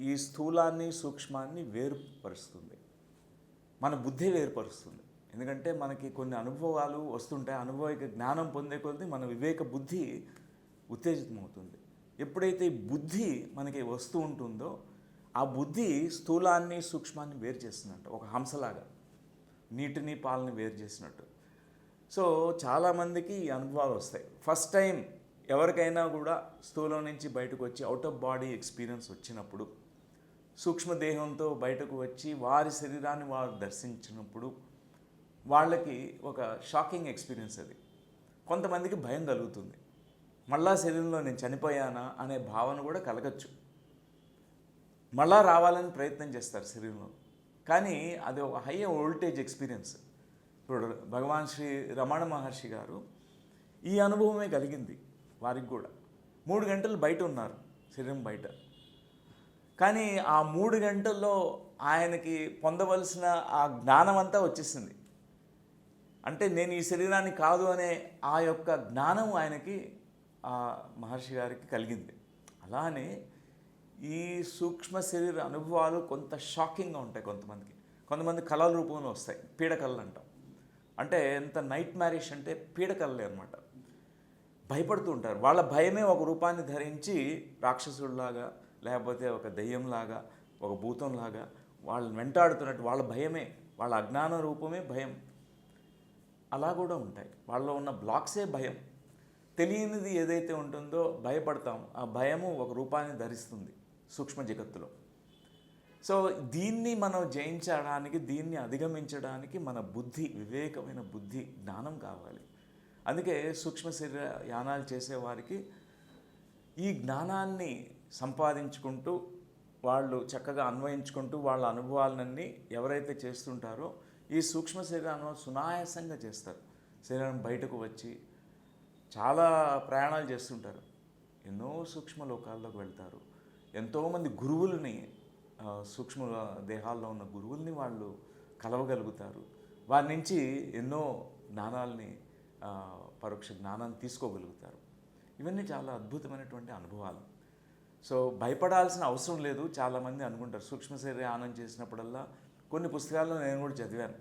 S2: ఈ స్థూలాన్ని సూక్ష్మాన్ని వేరుపరుస్తుంది, మన బుద్ధి వేరుపరుస్తుంది. ఎందుకంటే మనకి కొన్ని అనుభవాలు వస్తుంటాయి, అనుభవిక జ్ఞానం పొందే కొద్దీ మన వివేక బుద్ధి ఉత్తేజితమవుతుంది. ఎప్పుడైతే ఈ బుద్ధి మనకి వస్తూ ఉంటుందో ఆ బుద్ధి స్థూలాన్ని సూక్ష్మాన్ని వేరు చేస్తుందంట, ఒక హంసలాగా నీటిని పాలని వేరు చేసినట్టు. సో చాలామందికి ఈ అనుభవాలు వస్తాయి. ఫస్ట్ టైం ఎవరికైనా కూడా స్థూలం నుంచి బయటకు వచ్చి అవుట్ ఆఫ్ బాడీ ఎక్స్పీరియన్స్ వచ్చినప్పుడు, సూక్ష్మదేహంతో బయటకు వచ్చి వారి శరీరాన్ని వారు దర్శించినప్పుడు వాళ్ళకి ఒక షాకింగ్ ఎక్స్పీరియన్స్ అది. కొంతమందికి భయం కలుగుతుంది, మళ్ళా శరీరంలో నేను చనిపోయానా అనే భావన కూడా కలగచ్చు. మళ్ళా రావాలని ప్రయత్నం చేస్తారు శరీరంలో, కానీ అది ఒక హై వోల్టేజ్ ఎక్స్పీరియన్స్. ఇప్పుడు భగవాన్ శ్రీ రమణ మహర్షి గారు ఈ అనుభవమే కలిగింది వారికి కూడా. 3 గంటలు బయట ఉన్నారు, శరీరం బయట, కానీ ఆ 3 గంటల్లో ఆయనకి పొందవలసిన ఆ జ్ఞానం అంతా వచ్చేసింది. అంటే నేను ఈ శరీరాన్ని కాదు అనే ఆ యొక్క జ్ఞానం ఆయనకి, ఆ మహర్షి గారికి కలిగింది. అలానే ఈ సూక్ష్మ శరీర అనుభవాలు కొంత షాకింగ్గా ఉంటాయి కొంతమందికి. కొంతమంది కళల రూపంలో వస్తాయి, పీడకళలు అంటాం. అంటే ఎంత నైట్ మ్యారిష్ అంటే పీడకలలే అనమాట. భయపడుతూ ఉంటారు. వాళ్ళ భయమే ఒక రూపాన్ని ధరించి రాక్షసుడిలాగా, లేకపోతే ఒక దెయ్యంలాగా, ఒక భూతంలాగా వాళ్ళని వెంటాడుతున్నట్టు. వాళ్ళ భయమే, వాళ్ళ అజ్ఞాన రూపమే భయం. అలా కూడా ఉంటాయి. వాళ్ళలో ఉన్న బ్లాక్సే భయం. తెలియనిది ఏదైతే ఉంటుందో భయపడతాం, ఆ భయము ఒక రూపాన్ని ధరిస్తుంది సూక్ష్మ జగత్తులో. సో దీన్ని మనం జయించడానికి, దీన్ని అధిగమించడానికి మన బుద్ధి, వివేకమైన బుద్ధి, జ్ఞానం కావాలి. అందుకే సూక్ష్మ శరీర యానాలు చేసేవారికి ఈ జ్ఞానాన్ని సంపాదించుకుంటూ వాళ్ళు చక్కగా అన్వయించుకుంటూ వాళ్ళ అనుభవాలన్నీ ఎవరైతే చేస్తుంటారో ఈ సూక్ష్మ శరీరాన్ని సునాయాసంగా చేస్తారు. శరీరం బయటకు వచ్చి చాలా ప్రయాణాలు చేస్తుంటారు, ఎన్నో సూక్ష్మ లోకాల్లోకి వెళ్తారు. ఎంతోమంది గురువుల్ని, సూక్ష్మ దేహాల్లో ఉన్న గురువుల్ని వాళ్ళు కలవగలుగుతారు. వారి నుంచి ఎన్నో జ్ఞానాల్ని, పరోక్ష జ్ఞానాన్ని తీసుకోగలుగుతారు. ఇవన్నీ చాలా అద్భుతమైనటువంటి అనుభవాలు. సో భయపడాల్సిన అవసరం లేదు. చాలామంది అనుకుంటారు సూక్ష్మ శరీర యానం చేసినప్పుడల్లా కొన్ని పుస్తకాల్లో నేను కూడా చదివాను.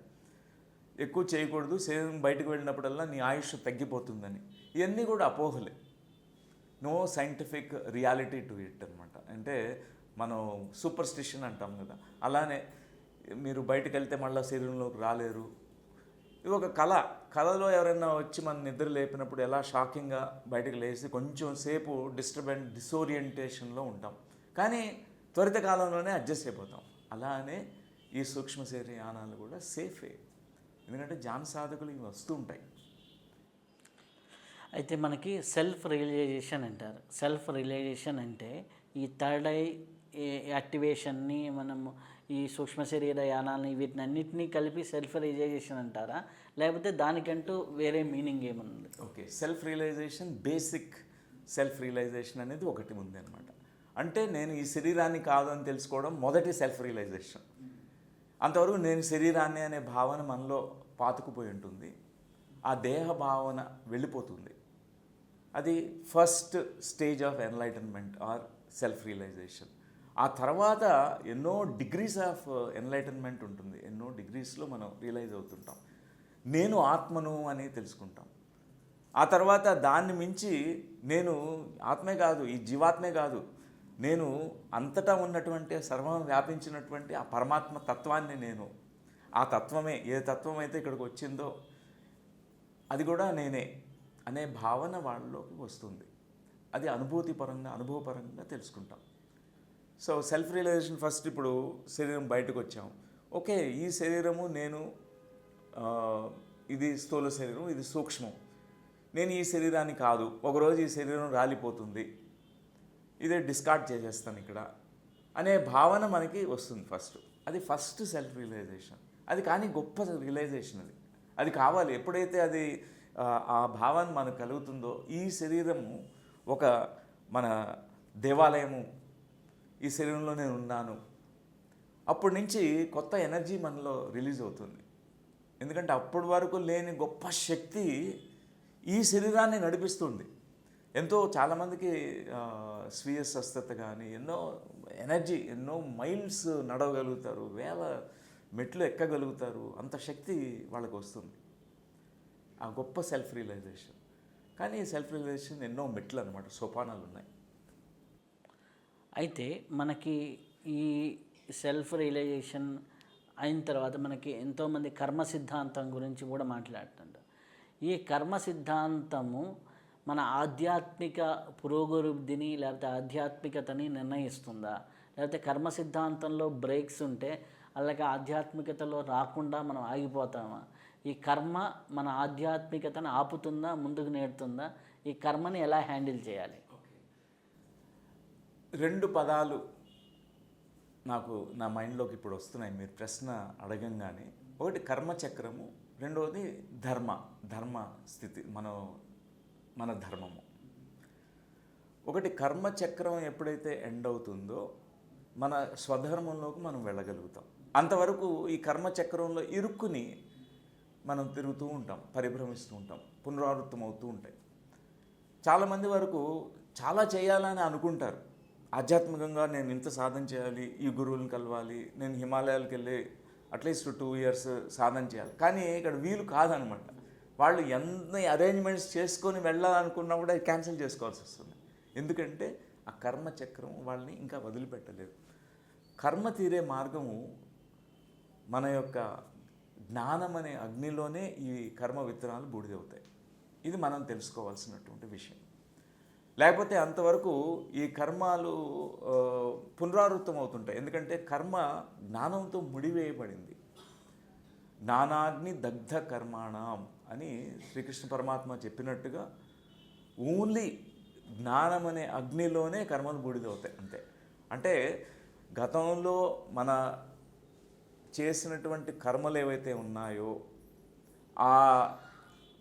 S2: ఎక్కువ చేయకూడదు, శరీరం బయటకు వెళ్ళినప్పుడల్లా నీ ఆయుష్ తగ్గిపోతుందని. ఇవన్నీ కూడా అపోహలే. No scientific reality to it అనమాట. అంటే మనం సూపర్స్టిషన్ అంటాం కదా, అలానే మీరు బయటకు వెళ్తే మళ్ళీ శరీరంలోకి రాలేరు. ఇది ఒక కళలో ఎవరైనా వచ్చి మన నిద్ర లేపినప్పుడు ఎలా షాకింగ్గా బయటకు లేచి కొంచెం సేపు డిసోరియంటేషన్లో ఉంటాం, కానీ త్వరిత కాలంలోనే అడ్జస్ట్ అయిపోతాం. అలానే ఈ సూక్ష్మ శరీరయానాలు కూడా సేఫే, ఎందుకంటే ధ్యాన సాధకులు ఇవి వస్తూ ఉంటాయి.
S1: అయితే మనకి సెల్ఫ్ రియలైజేషన్ అంటారు. సెల్ఫ్ రియలైజేషన్ అంటే ఈ థర్డ్ ఐ యాక్టివేషన్ని మనము ఈ సూక్ష్మ శరీర యానాలని వీటిని అన్నిటినీ కలిపి సెల్ఫ్ రియలైజేషన్ అంటారా, లేకపోతే దానికంటూ వేరే మీనింగ్ ఏముంది?
S2: Okay, self realization, basic self realization అనేది ఒకటి ఉంది అనమాట. అంటే నేను ఈ శరీరాన్ని కాదు అని తెలుసుకోవడం మొదటి సెల్ఫ్ రియలైజేషన్. అంతవరకు నేను శరీరాన్ని అనే భావన మనలో పాతుకుపోయి ఉంటుంది. ఆ దేహ భావన వెళ్ళిపోతుంది. అది first stage of enlightenment or self realization. ఆ తర్వాత ఎన్నో డిగ్రీస్ ఆఫ్ ఎన్లైటన్మెంట్ ఉంటుంది. ఎన్నో డిగ్రీస్లో మనం రియలైజ్ అవుతుంటాం. నేను ఆత్మను అని తెలుసుకుంటాం. ఆ తర్వాత దాన్ని మించి నేను ఆత్మే కాదు, ఈ జీవాత్మే కాదు, నేను అంతటా ఉన్నటువంటి సర్వం వ్యాపించినటువంటి ఆ పరమాత్మ తత్వాన్ని నేను, ఆ తత్వమే, ఏ తత్వం అయితే ఇక్కడికి వచ్చిందో అది కూడా నేనే అనే భావన వాళ్ళలోకి వస్తుంది. అది అనుభవపరంగా తెలుసుకుంటాం. So self realization first. ఇప్పుడు శరీరం బయటకు వచ్చాం, ఓకే ఈ శరీరము నేను, ఇది స్థూల శరీరం, ఇది సూక్ష్మం, నేను ఈ శరీరాన్ని కాదు, ఒకరోజు ఈ శరీరం రాలిపోతుంది, ఇదే డిస్కార్డ్ చేసేస్తాను ఇక్కడ అనే భావన మనకి వస్తుంది ఫస్ట్. అది ఫస్ట్ సెల్ఫ్ రియలైజేషన్. అది కానీ గొప్ప రియలైజేషన్. అది కావాలి. ఎప్పుడైతే అది ఆ భావన మనకు కలుగుతుందో, ఈ శరీరము ఒక మన దేవాలయము, ఈ శరీరంలో నేను ఉన్నాను, అప్పటి నుంచి కొత్త ఎనర్జీ మనలో రిలీజ్ అవుతుంది. ఎందుకంటే అప్పటి వరకు లేని గొప్ప శక్తి ఈ శరీరాన్ని నడిపిస్తుంది. ఎంతో చాలామందికి స్వీయ స్వస్థత కానీ, ఎన్నో ఎనర్జీ, ఎన్నో మైల్స్ నడవగలుగుతారు, వేల మెట్లు ఎక్కగలుగుతారు, అంత శక్తి వాళ్ళకు వస్తుంది. ఆ గొప్ప సెల్ఫ్ రియలైజేషన్. కానీ ఈ సెల్ఫ్ రియలైజేషన్ ఎన్నో మెట్లు అనమాట, సోపానాలు ఉన్నాయి.
S1: అయితే మనకి ఈ సెల్ఫ్ రియలైజేషన్ అయిన తర్వాత మనకి ఎంతోమంది కర్మ సిద్ధాంతం గురించి కూడా మాట్లాడుతుంటారు. ఈ కర్మ సిద్ధాంతము మన ఆధ్యాత్మిక పురోగతిని లేకపోతే ఆధ్యాత్మికతని నిర్ణయిస్తుందా, లేకపోతే కర్మ సిద్ధాంతంలో బ్రేక్స్ ఉంటే అలాగే ఆధ్యాత్మికతలో రాకుండా మనం ఆగిపోతామా? ఈ కర్మ మన ఆధ్యాత్మికతను ఆపుతుందా, ముందుకు నేడుతుందా? ఈ కర్మని ఎలా హ్యాండిల్ చేయాలి?
S2: రెండు పదాలు నాకు నా మైండ్లోకి ఇప్పుడు వస్తున్నాయి మీరు ప్రశ్న అడగంగానే. ఒకటి కర్మచక్రము, రెండవది ధర్మ స్థితి, మన ధర్మము. ఒకటి కర్మచక్రం ఎప్పుడైతే ఎండ్ అవుతుందో మన స్వధర్మంలోకి మనం వెళ్ళగలుగుతాం. అంతవరకు ఈ కర్మచక్రంలో ఇరుక్కుని మనం తిరుగుతూ ఉంటాం, పరిభ్రమిస్తూ ఉంటాం, పునరావృతం అవుతూ ఉంటాయి. చాలామంది వరకు చాలా చేయాలని అనుకుంటారు. ఆధ్యాత్మికంగా నేను ఇంత సాధన చేయాలి, ఈ గురువులను కలవాలి, నేను హిమాలయాలకు వెళ్ళి అట్లీస్ట్ 2 years సాధన చేయాలి. కానీ ఇక్కడ వీలు కాదనమాట. వాళ్ళు ఎన్ని అరేంజ్మెంట్స్ చేసుకొని వెళ్ళాలనుకున్నా కూడా క్యాన్సిల్ చేసుకోవాల్సి వస్తుంది. ఎందుకంటే ఆ కర్మచక్రం వాళ్ళని ఇంకా వదిలిపెట్టలేదు. కర్మ తీరే మార్గము మన యొక్క జ్ఞానం అనే అగ్నిలోనే ఈ కర్మ విత్తనాలు బూడిదవుతాయి. ఇది మనం తెలుసుకోవాల్సినటువంటి విషయం. లేకపోతే అంతవరకు ఈ కర్మాలు పునరావృతం అవుతుంటాయి. ఎందుకంటే కర్మ జ్ఞానంతో ముడివేయబడింది. జ్ఞానాగ్ని దగ్ధ కర్మాణం అని శ్రీకృష్ణ పరమాత్మ చెప్పినట్టుగా ఓన్లీ జ్ఞానం అనే అగ్నిలోనే కర్మలు బూడిదవుతాయి అంతే. అంటే గతంలో మన చేసినటువంటి కర్మలు ఏవైతే ఉన్నాయో ఆ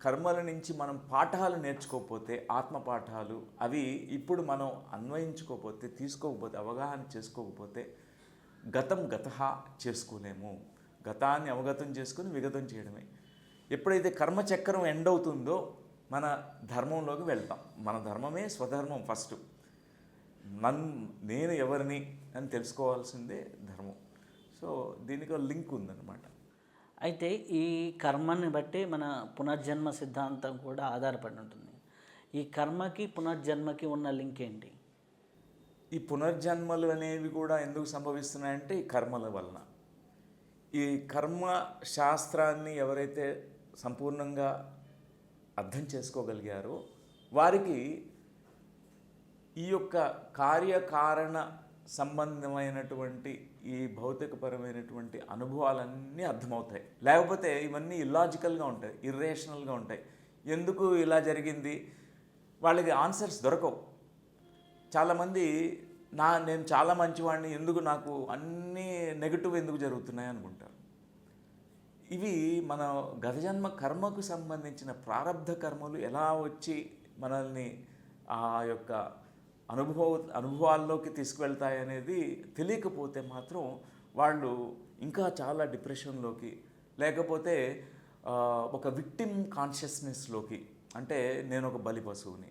S2: కర్మల నుంచి మనం పాఠాలు నేర్చుకోకపోతే, ఆత్మ పాఠాలు, అవి ఇప్పుడు మనం అన్వయించుకోకపోతే, తీసుకోకపోతే, అవగాహన చేసుకోకపోతే గతహ చేసుకోలేము. గతాన్ని అవగతం చేసుకుని విగతం చేయడమే. ఎప్పుడైతే కర్మచక్రం ఎండ్ అవుతుందో మన ధర్మంలోకి వెళ్తాం. మన ధర్మమే స్వధర్మం. ఫస్ట్ నేను ఎవరిని అని తెలుసుకోవాల్సిందే ధర్మం. సో దీనికి ఒక లింక్ ఉందన్నమాట.
S1: అయితే ఈ కర్మని బట్టి మన పునర్జన్మ సిద్ధాంతం కూడా ఆధారపడి ఉంటుంది. ఈ కర్మకి పునర్జన్మకి ఉన్న లింక్ ఏంటి?
S2: ఈ పునర్జన్మలు అనేవి కూడా ఎందుకు సంభవిస్తున్నాయంటే ఈ కర్మల వలన. ఈ కర్మ శాస్త్రాన్ని ఎవరైతే సంపూర్ణంగా అర్థం చేసుకోగలిగారో వారికి ఈ యొక్క కార్యకారణ సంబంధమైనటువంటి ఈ భౌతికపరమైనటువంటి అనుభవాలన్నీ అర్థమవుతాయి. లేకపోతే ఇవన్నీ ఇల్లాజికల్గా ఉంటాయి, ఇర్రేషనల్గా ఉంటాయి. ఎందుకు ఇలా జరిగింది, వాళ్ళకి ఆన్సర్స్ దొరకవు. చాలామంది నేను చాలా మంచివాడిని, ఎందుకు నాకు అన్నీ నెగటివ్ ఎందుకు జరుగుతున్నాయి అనుకుంటారు. ఇవి మన గతజన్మ కర్మకు సంబంధించిన ప్రారంధ కర్మలు ఎలా వచ్చి మనల్ని ఆ యొక్క అనుభవాల్లోకి తీసుకువెళ్తాయి అనేది తెలియకపోతే మాత్రం వాళ్ళు ఇంకా చాలా డిప్రెషన్లోకి, లేకపోతే ఒక విక్టిమ్ కాన్షియస్నెస్లోకి, అంటే నేను ఒక బలి పశువుని,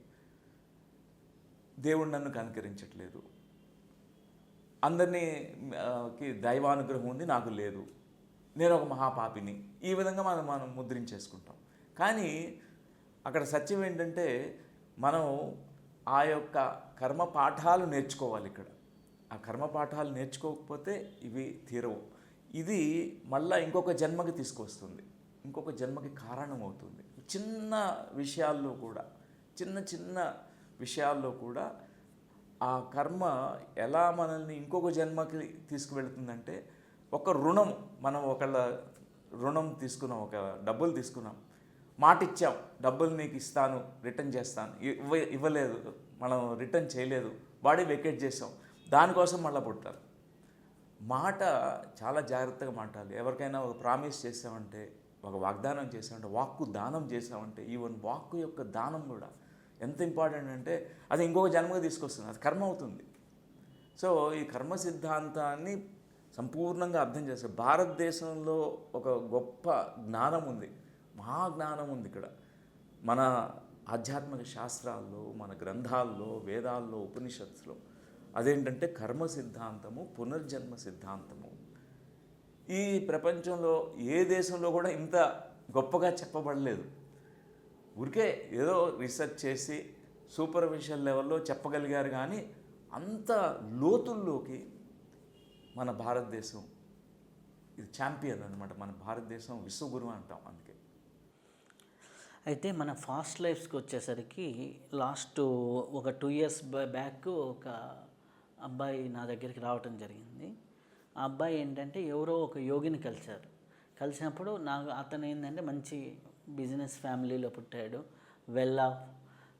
S2: దేవుడు నన్ను కనికరించట్లేదు, అందరినీ దైవానుగ్రహం ఉంది నాకు లేదు, నేను ఒక మహాపాపిని, ఈ విధంగా మనం ముద్రించేసుకుంటాం. కానీ అక్కడ సత్యం ఏంటంటే మనం ఆ యొక్క కర్మ పాఠాలు నేర్చుకోవాలి. ఇక్కడ ఆ కర్మ పాఠాలు నేర్చుకోకపోతే ఇవి తీరవు. ఇది మళ్ళీ ఇంకొక జన్మకి తీసుకొస్తుంది, ఇంకొక జన్మకి కారణం అవుతుంది. చిన్న విషయాల్లో కూడా, చిన్న చిన్న విషయాల్లో కూడా ఆ కర్మ ఎలా మనల్ని ఇంకొక జన్మకి తీసుకువెళ్తుందంటే, ఒక రుణం, మనం ఒకళ్ళ రుణం తీసుకున్నాం, ఒక డబ్బులు తీసుకున్నాం, మాట ఇచ్చాం డబ్బులు నీకు ఇస్తాను, రిటర్న్ చేస్తాను, ఇవ్వలేదు, మనం రిటర్న్ చేయలేదు, బాడీ వెకేట్ చేసాం, దానికోసం మళ్ళీ పుట్టారు. మాట చాలా జాగ్రత్తగా మాట్లాడాలి. ఎవరికైనా ఒక ప్రామిస్ చేసామంటే, ఒక వాగ్దానం చేసామంటే, వాక్కు దానం చేసామంటే, ఈవెన్ వాక్కు యొక్క దానం కూడా ఎంత ఇంపార్టెంట్ అంటే అది ఇంకొక జన్మగా తీసుకొస్తుంది, అది కర్మ అవుతుంది. సో ఈ కర్మ సిద్ధాంతాన్ని సంపూర్ణంగా అర్థం చేస్తారు. భారతదేశంలో ఒక గొప్ప జ్ఞానం ఉంది, మహాజ్ఞానం ఉంది ఇక్కడ. మన ఆధ్యాత్మిక శాస్త్రాల్లో, మన గ్రంథాల్లో, వేదాల్లో, ఉపనిషత్తులో అదేంటంటే కర్మ సిద్ధాంతము, పునర్జన్మ సిద్ధాంతము. ఈ ప్రపంచంలో ఏ దేశంలో కూడా ఇంత గొప్పగా చెప్పబడలేదు. ఊరికే ఏదో రీసెర్చ్ చేసి సూపర్ఫిషియల్ లెవెల్లో చెప్పగలిగారు, కానీ అంత లోతుల్లోకి మన భారతదేశం ఇది ఛాంపియన్ అనమాట. మన భారతదేశం విశ్వగురు అంటాం. అందుకే
S1: అయితే మన ఫాస్ట్ లైఫ్స్కి వచ్చేసరికి లాస్ట్ ఒక 2 years బ్యాక్ ఒక అబ్బాయి నా దగ్గరికి రావటం జరిగింది. ఆ అబ్బాయి ఏంటంటే ఎవరో ఒక యోగిని కలిసినప్పుడు అతను ఏంటంటే మంచి బిజినెస్ ఫ్యామిలీలో పుట్టాడు, వెల్ ఆఫ్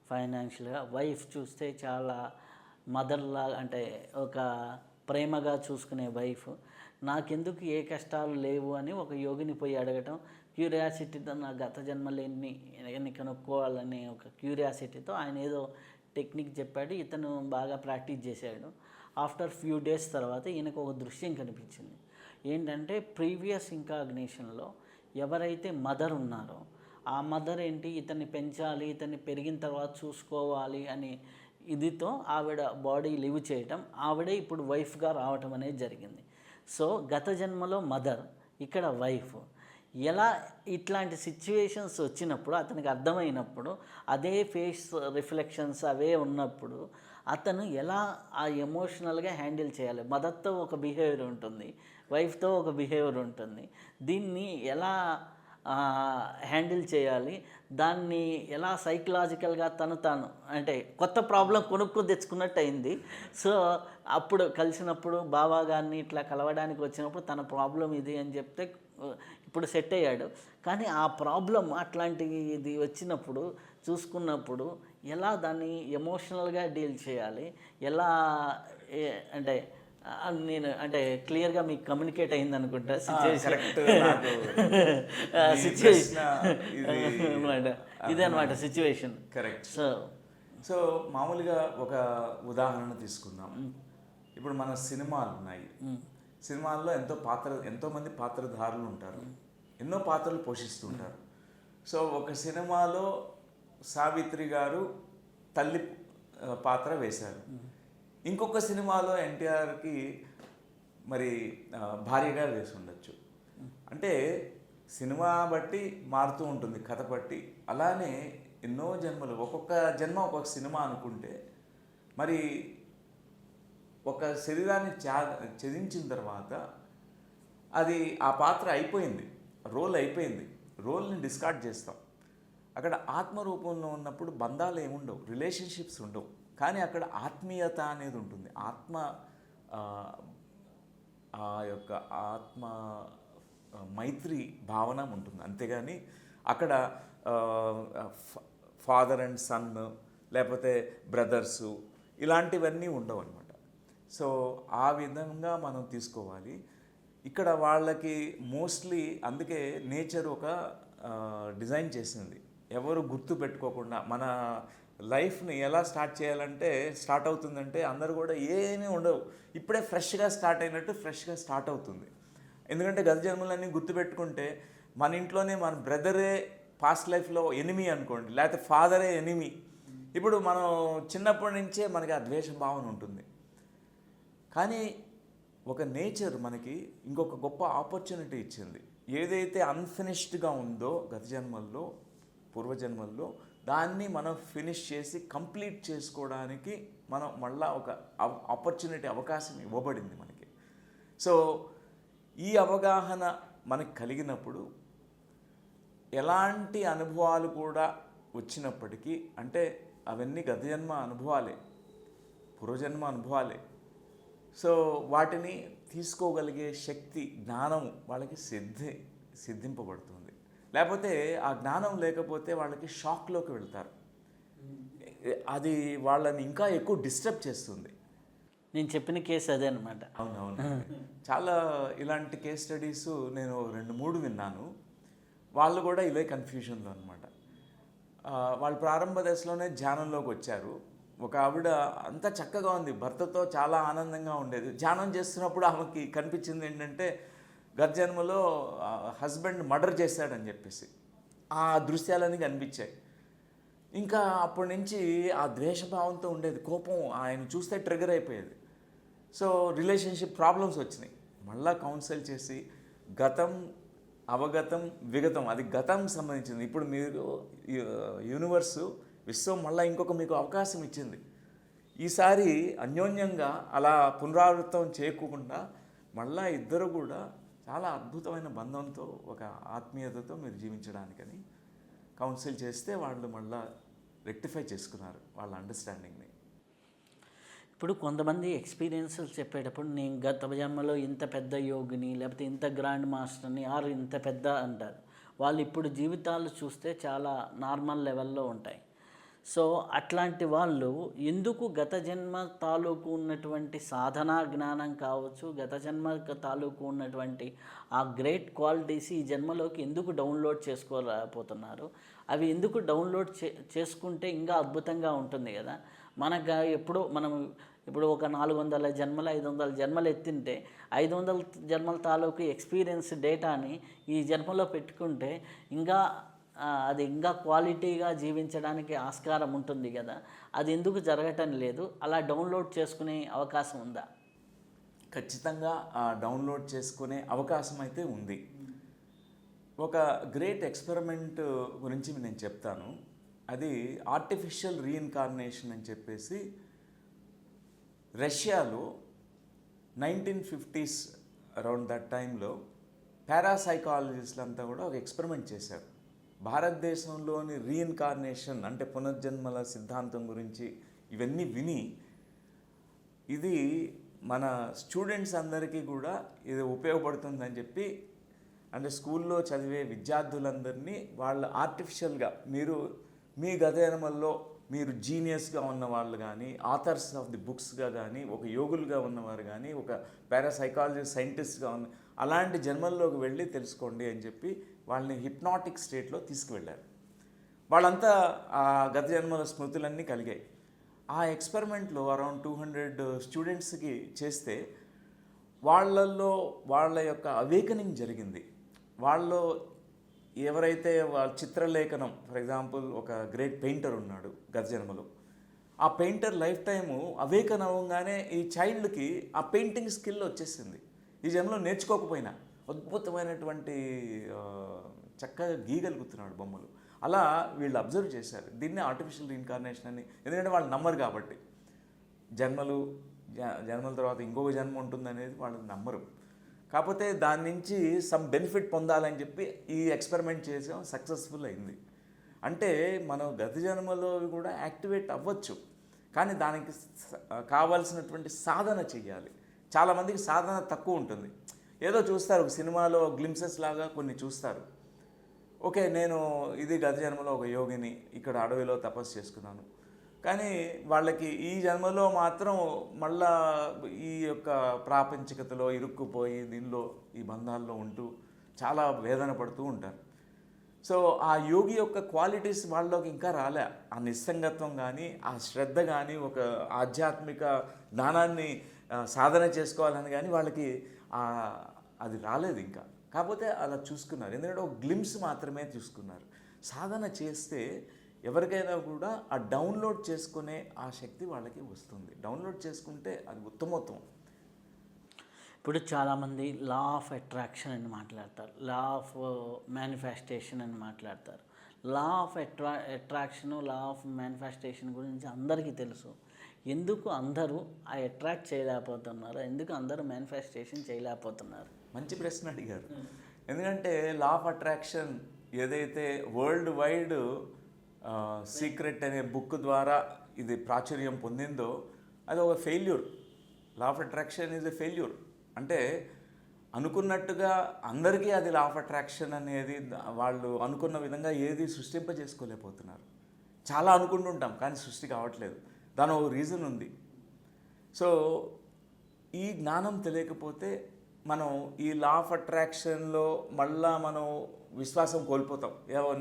S1: ఫైనాన్షియల్గా. వైఫ్ చూస్తే చాలా మదర్లా, అంటే ఒక ప్రేమగా చూసుకునే వైఫ్. నాకెందుకు ఏ కష్టాలు లేవు అని ఒక యోగిని పోయి అడగటం, క్యూరియాసిటీతో నా గత జన్మలెన్ని కనుక్కోవాలనే ఒక క్యూరియాసిటీతో ఆయన ఏదో టెక్నిక్ చెప్పాడు. ఇతను బాగా ప్రాక్టీస్ చేశాడు. ఆఫ్టర్ ఫ్యూ డేస్ తర్వాత ఈయనకు ఒక దృశ్యం కనిపించింది. ఏంటంటే ప్రీవియస్ ఇంకాగ్నేషన్లో ఎవరైతే మదర్ ఉన్నారో ఆ మదర్ ఏంటి, ఇతన్ని పెంచాలి, ఇతన్ని పెరిగిన తర్వాత చూసుకోవాలి అని ఇదితో ఆవిడ బాడీ లివ్ చేయటం, ఆవిడే ఇప్పుడు వైఫ్గా రావటం అనేది జరిగింది. సో గత జన్మలో మదర్, ఇక్కడ వైఫ్. ఎలా ఇట్లాంటి సిచ్యువేషన్స్ వచ్చినప్పుడు అతనికి అర్థమైనప్పుడు, అదే ఫేస్ రిఫ్లెక్షన్స్ అవే ఉన్నప్పుడు అతను ఎలా ఆ ఎమోషనల్గా హ్యాండిల్ చేయాలి. మదర్తో ఒక బిహేవియర్ ఉంటుంది, వైఫ్తో ఒక బిహేవియర్ ఉంటుంది. దీన్ని ఎలా హ్యాండిల్ చేయాలి, దాన్ని ఎలా సైకలాజికల్గా తాను అంటే కొత్త ప్రాబ్లం కొనుక్కొని తెచ్చుకున్నట్టు అయింది. సో అప్పుడు కలిసినప్పుడు బాబా గారిని ఇట్లా కలవడానికి వచ్చినప్పుడు తన ప్రాబ్లం ఇది అని చెప్తే ఇప్పుడు సెట్ అయ్యాడు. కానీ ఆ ప్రాబ్లం అట్లాంటిది వచ్చినప్పుడు చూసుకున్నప్పుడు ఎలా దాన్ని ఎమోషనల్గా డీల్ చేయాలి, ఎలా అంటే నేను అంటే క్లియర్గా మీకు కమ్యూనికేట్ అయింది అనుకుంటా ఇదే అనమాట సిచ్యువేషన్.
S2: కరెక్ట్. సో మామూలుగా ఒక ఉదాహరణ తీసుకుందాం. ఇప్పుడు మన సినిమాలు ఉన్నాయి, సినిమాల్లో ఎంతోమంది పాత్రధారులు ఉంటారు, ఎన్నో పాత్రలు పోషిస్తుంటారు. సో ఒక సినిమాలో సావిత్రి గారు తల్లి పాత్ర వేశారు, ఇంకొక సినిమాలో ఎన్టీఆర్కి మరి భార్యగా వేసి ఉండొచ్చు. అంటే సినిమా బట్టి మారుతూ ఉంటుంది, కథ బట్టి. అలానే ఎన్నో జన్మలు, ఒక్కొక్క జన్మ ఒక్కొక్క సినిమా అనుకుంటే మరి ఒక శరీరాన్ని ఛేదించిన తర్వాత అది ఆ పాత్ర అయిపోయింది, రోల్ అయిపోయింది, రోల్ని డిస్కార్డ్ చేస్తాం. అక్కడ ఆత్మరూపంలో ఉన్నప్పుడు బంధాలు ఏముండవు, రిలేషన్షిప్స్ ఉండవు, కానీ అక్కడ ఆత్మీయత అనేది ఉంటుంది. ఆ యొక్క ఆత్మ మైత్రి భావన ఉంటుంది. అంతేగాని అక్కడ ఫాదర్ అండ్ సన్ లేకపోతే బ్రదర్సు ఇలాంటివన్నీ ఉండవు అనమాట. సో ఆ విధంగా మనం తీసుకోవాలి. ఇక్కడ వాళ్ళకి మోస్ట్లీ అందుకే నేచర్ ఒక డిజైన్ చేసింది, ఎవరు గుర్తు పెట్టుకోకుండా. మన లైఫ్ని ఎలా స్టార్ట్ అవుతుందంటే అందరూ కూడా ఏమీ ఉండవు, ఇప్పుడే ఫ్రెష్గా స్టార్ట్ అయినట్టు ఫ్రెష్గా స్టార్ట్ అవుతుంది. ఎందుకంటే గత జన్మలన్నీ గుర్తుపెట్టుకుంటే మన ఇంట్లోనే మన బ్రదరే పాస్ట్ లైఫ్లో ఎనిమీ అనుకోండి, లేకపోతే ఫాదరే ఎనిమీ. ఇప్పుడు మనం చిన్నప్పటి నుంచే మనకి ఆ ద్వేష భావన ఉంటుంది. కానీ ఒక నేచర్ మనకి ఇంకొక గొప్ప ఆపర్చునిటీ ఇచ్చింది. ఏదైతే అన్ఫినిష్డ్గా ఉందో గత జన్మల్లో, పూర్వజన్మల్లో, దాన్ని మనం ఫినిష్ చేసి కంప్లీట్ చేసుకోవడానికి మనం మళ్ళా ఒక ఆపర్చునిటీ, అవకాశం ఇవ్వబడింది మనకి. సో ఈ అవగాహన మనకు కలిగినప్పుడు ఎలాంటి అనుభవాలు కూడా వచ్చినప్పటికీ, అంటే అవన్నీ గత జన్మ అనుభవాలే, పూర్వజన్మ అనుభవాలే. సో వాటిని తీసుకోగలిగే శక్తి, జ్ఞానం వాళ్ళకి సిద్ధింపబడుతుంది. లేకపోతే ఆ జ్ఞానం లేకపోతే వాళ్ళకి షాక్లోకి వెళ్తారు. అది వాళ్ళని ఇంకా ఎక్కువ డిస్టర్బ్ చేస్తుంది.
S1: నేను చెప్పిన కేసు అదే అనమాట.
S2: అవునవును, చాలా ఇలాంటి కేస్ స్టడీస్ నేను 2-3 విన్నాను. వాళ్ళు కూడా ఇదే కన్ఫ్యూజన్లో అనమాట. వాళ్ళు ప్రారంభ దశలోనే ధ్యానంలోకి వచ్చారు. ఒక ఆవిడ అంతా చక్కగా ఉంది, భర్తతో చాలా ఆనందంగా ఉండేది. ధ్యానం చేస్తున్నప్పుడు ఆమెకి కనిపించింది ఏంటంటే గత జన్మలో హస్బెండ్ మర్డర్ చేశాడని చెప్పేసి ఆ దృశ్యాలన్నీ కనిపించాయి. ఇంకా అప్పటి నుంచి ఆ ద్వేషభావంతో ఉండేది, కోపం ఆయన చూస్తే ట్రిగర్ అయిపోయేది. సో రిలేషన్షిప్ ప్రాబ్లమ్స్ వచ్చినాయి. మళ్ళా కౌన్సిల్ చేసి గతం, అవగతం, విగతం, అది గతం సంబంధించింది. ఇప్పుడు మీరు యూనివర్సు, విశ్వం మళ్ళీ ఇంకొక మీకు అవకాశం ఇచ్చింది. ఈసారి అన్యోన్యంగా అలా పునరావృతం చేయకుండా మళ్ళా ఇద్దరు కూడా చాలా అద్భుతమైన బంధంతో, ఒక ఆత్మీయతతో మీరు జీవించడానికని కౌన్సిల్ చేస్తే వాళ్ళు మళ్ళా రెక్టిఫై చేసుకున్నారు వాళ్ళ అండర్స్టాండింగ్ని.
S1: ఇప్పుడు కొంతమంది ఎక్స్పీరియన్సెస్ చెప్పేటప్పుడు నేను గత జన్మలో ఇంత పెద్ద యోగిని, లేకపోతే ఇంత గ్రాండ్ మాస్టర్ని, ఆర్ ఇంత పెద్ద అంటారు. వాళ్ళు ఇప్పుడు జీవితాలు చూస్తే చాలా నార్మల్ లెవెల్లో ఉంటాయి. సో అట్లాంటి వాళ్ళు ఎందుకు గత జన్మ తాలూకు ఉన్నటువంటి సాధనా జ్ఞానం కావచ్చు, గత జన్మ తాలూకు ఉన్నటువంటి ఆ గ్రేట్ క్వాలిటీస్ ఈ జన్మలోకి ఎందుకు డౌన్లోడ్ చేసుకోలేకపోతున్నారు? అవి ఎందుకు డౌన్లోడ్ చేసుకుంటే ఇంకా అద్భుతంగా ఉంటుంది కదా. మనకు ఇప్పుడు ఒక 400 జన్మలు, 500 జన్మలు ఎత్తింటే 500 జన్మల తాలూకు ఎక్స్పీరియన్స్ డేటాని ఈ జన్మలో పెట్టుకుంటే ఇంకా అది ఇంకా క్వాలిటీగా జీవించడానికి ఆస్కారం ఉంటుంది కదా. అది ఎందుకు జరగటం లేదు? అలా డౌన్లోడ్ చేసుకునే అవకాశం ఉందా?
S2: ఖచ్చితంగా డౌన్లోడ్ చేసుకునే అవకాశం అయితే ఉంది. ఒక గ్రేట్ ఎక్స్పెరిమెంట్ గురించి నేను చెప్తాను. అది ఆర్టిఫిషియల్ రీఇన్కార్నేషన్ అని చెప్పేసి రష్యాలో 1950s అరౌండ్ దట్ టైంలో పారాసైకాలజిస్టులు అంతా కూడా ఒక ఎక్స్పెరిమెంట్ చేశారు. భారతదేశంలోని రీఇన్కార్నేషన్ అంటే పునర్జన్మల సిద్ధాంతం గురించి ఇవన్నీ విని, ఇది మన స్టూడెంట్స్ అందరికీ కూడా ఇది ఉపయోగపడుతుందని చెప్పి, అంటే స్కూల్లో చదివే విద్యార్థులందరినీ వాళ్ళు ఆర్టిఫిషియల్గా, మీరు మీ గత జన్మల్లో మీరు జీనియస్గా ఉన్న వాళ్ళు కానీ, ఆథర్స్ ఆఫ్ ది బుక్స్గా కానీ, ఒక యోగులుగా ఉన్నవారు కానీ, ఒక పారాసైకాలజిస్ట్ సైంటిస్ట్గా ఉన్న అలాంటి జన్మల్లోకి వెళ్ళి తెలుసుకోండి అని చెప్పి వాళ్ళని హిప్నాటిక్ స్టేట్లో తీసుకువెళ్ళారు. వాళ్ళంతా ఆ గత జన్మల స్మృతులన్నీ కలిగాయి. ఆ ఎక్స్పెరిమెంట్లో అరౌండ్ 200 స్టూడెంట్స్కి చేస్తే వాళ్ళల్లో వాళ్ళ యొక్క అవేకనింగ్ జరిగింది. వాళ్ళు ఎవరైతే వాళ్ళ చిత్రలేఖనం, ఫర్ ఎగ్జాంపుల్ ఒక గ్రేట్ పెయింటర్ ఉన్నాడు గత జన్మలో, ఆ పెయింటర్ లైఫ్ టైము అవేకన్ అవ్వగానే ఈ చైల్డ్కి ఆ పెయింటింగ్ స్కిల్ వచ్చేసింది. ఈ జన్మలో నేర్చుకోకపోయినా అద్భుతమైనటువంటి ఆ, చక్కగా గీయగలుగుతున్నాడు బొమ్మలు. అలా వీళ్ళు అబ్జర్వ్ చేశారు. దీన్నే ఆర్టిఫిషియల్ రీఇన్కార్నేషన్ అని, ఎందుకంటే వాళ్ళు నమ్మరు కాబట్టి. జన్మల తర్వాత ఇంకొక జన్మ ఉంటుందనేది వాళ్ళు నమ్మరు. కాకపోతే దాని నుంచి సమ్ బెనిఫిట్ పొందాలని చెప్పి ఈ ఎక్స్పెరిమెంట్ చేసాం, సక్సెస్ఫుల్ అయింది. అంటే మనం గత జన్మలో కూడా యాక్టివేట్ అవ్వచ్చు, కానీ దానికి కావాల్సినటువంటి సాధన చెయ్యాలి. చాలామందికి సాధన తక్కువ ఉంటుంది. ఏదో చూస్తారు, ఒక సినిమాలో గ్లింప్సెస్ లాగా కొన్ని చూస్తారు. ఓకే, నేను ఇది గత జన్మలో ఒక యోగిని, ఇక్కడ అడవిలో తపస్సు చేసుకున్నాను. కానీ వాళ్ళకి ఈ జన్మలో మాత్రం మళ్ళా ఈ యొక్క ప్రాపంచికతలో ఇరుక్కుపోయి దీనిలో ఈ బంధాల్లో ఉంటూ చాలా వేదన పడుతూ ఉంటారు. సో ఆ యోగి యొక్క క్వాలిటీస్ వాళ్ళలోకి ఇంకా రాలే. ఆ నిస్సంగత్వం కానీ, ఆ శ్రద్ధ కానీ, ఒక ఆధ్యాత్మిక జ్ఞానాన్ని సాధన చేసుకోవాలని కానీ వాళ్ళకి అది రాలేదు ఇంకా. కాకపోతే అలా చూసుకున్నారు, ఎందుకంటే ఒక గ్లిమ్స్ మాత్రమే చూసుకున్నారు. సాధన చేస్తే ఎవరికైనా కూడా ఆ డౌన్లోడ్ చేసుకునే ఆ శక్తి వాళ్ళకి వస్తుంది. డౌన్లోడ్ చేసుకుంటే అది ఉత్తమోత్తమం.
S1: ఇప్పుడు చాలామంది లా ఆఫ్ అట్రాక్షన్ అని మాట్లాడతారు, లా ఆఫ్ మేనిఫెస్టేషన్ అని మాట్లాడతారు. Law of attraction, law of manifestation గురించి అందరికీ తెలుసు. ఎందుకు అందరూ ఆ అట్రాక్ట్ చేయలేకపోతున్నారు? ఎందుకు అందరూ మేనిఫెస్టేషన్ చేయలేకపోతున్నారు?
S2: మంచి ప్రశ్న అడిగారు. ఎందుకంటే లా ఆఫ్ అట్రాక్షన్ ఏదైతే వరల్డ్ వైడ్ సీక్రెట్ అనే బుక్ ద్వారా ఇది ప్రాచుర్యం పొందిందో అది ఒక failure. Law of attraction is a failure. అంటే అనుకున్నట్టుగా అందరికీ అది లా ఆఫ్ అట్రాక్షన్ అనేది వాళ్ళు అనుకున్న విధంగా ఏది సృష్టింపజేసుకోలేకపోతున్నారు. చాలా అనుకుంటుంటాం కానీ సృష్టి కావట్లేదు. దాని ఒక రీజన్ ఉంది. సో ఈ జ్ఞానం తెలియకపోతే మనం ఈ లా ఆఫ్ అట్రాక్షన్లో మళ్ళా మనం విశ్వాసం కోల్పోతాం.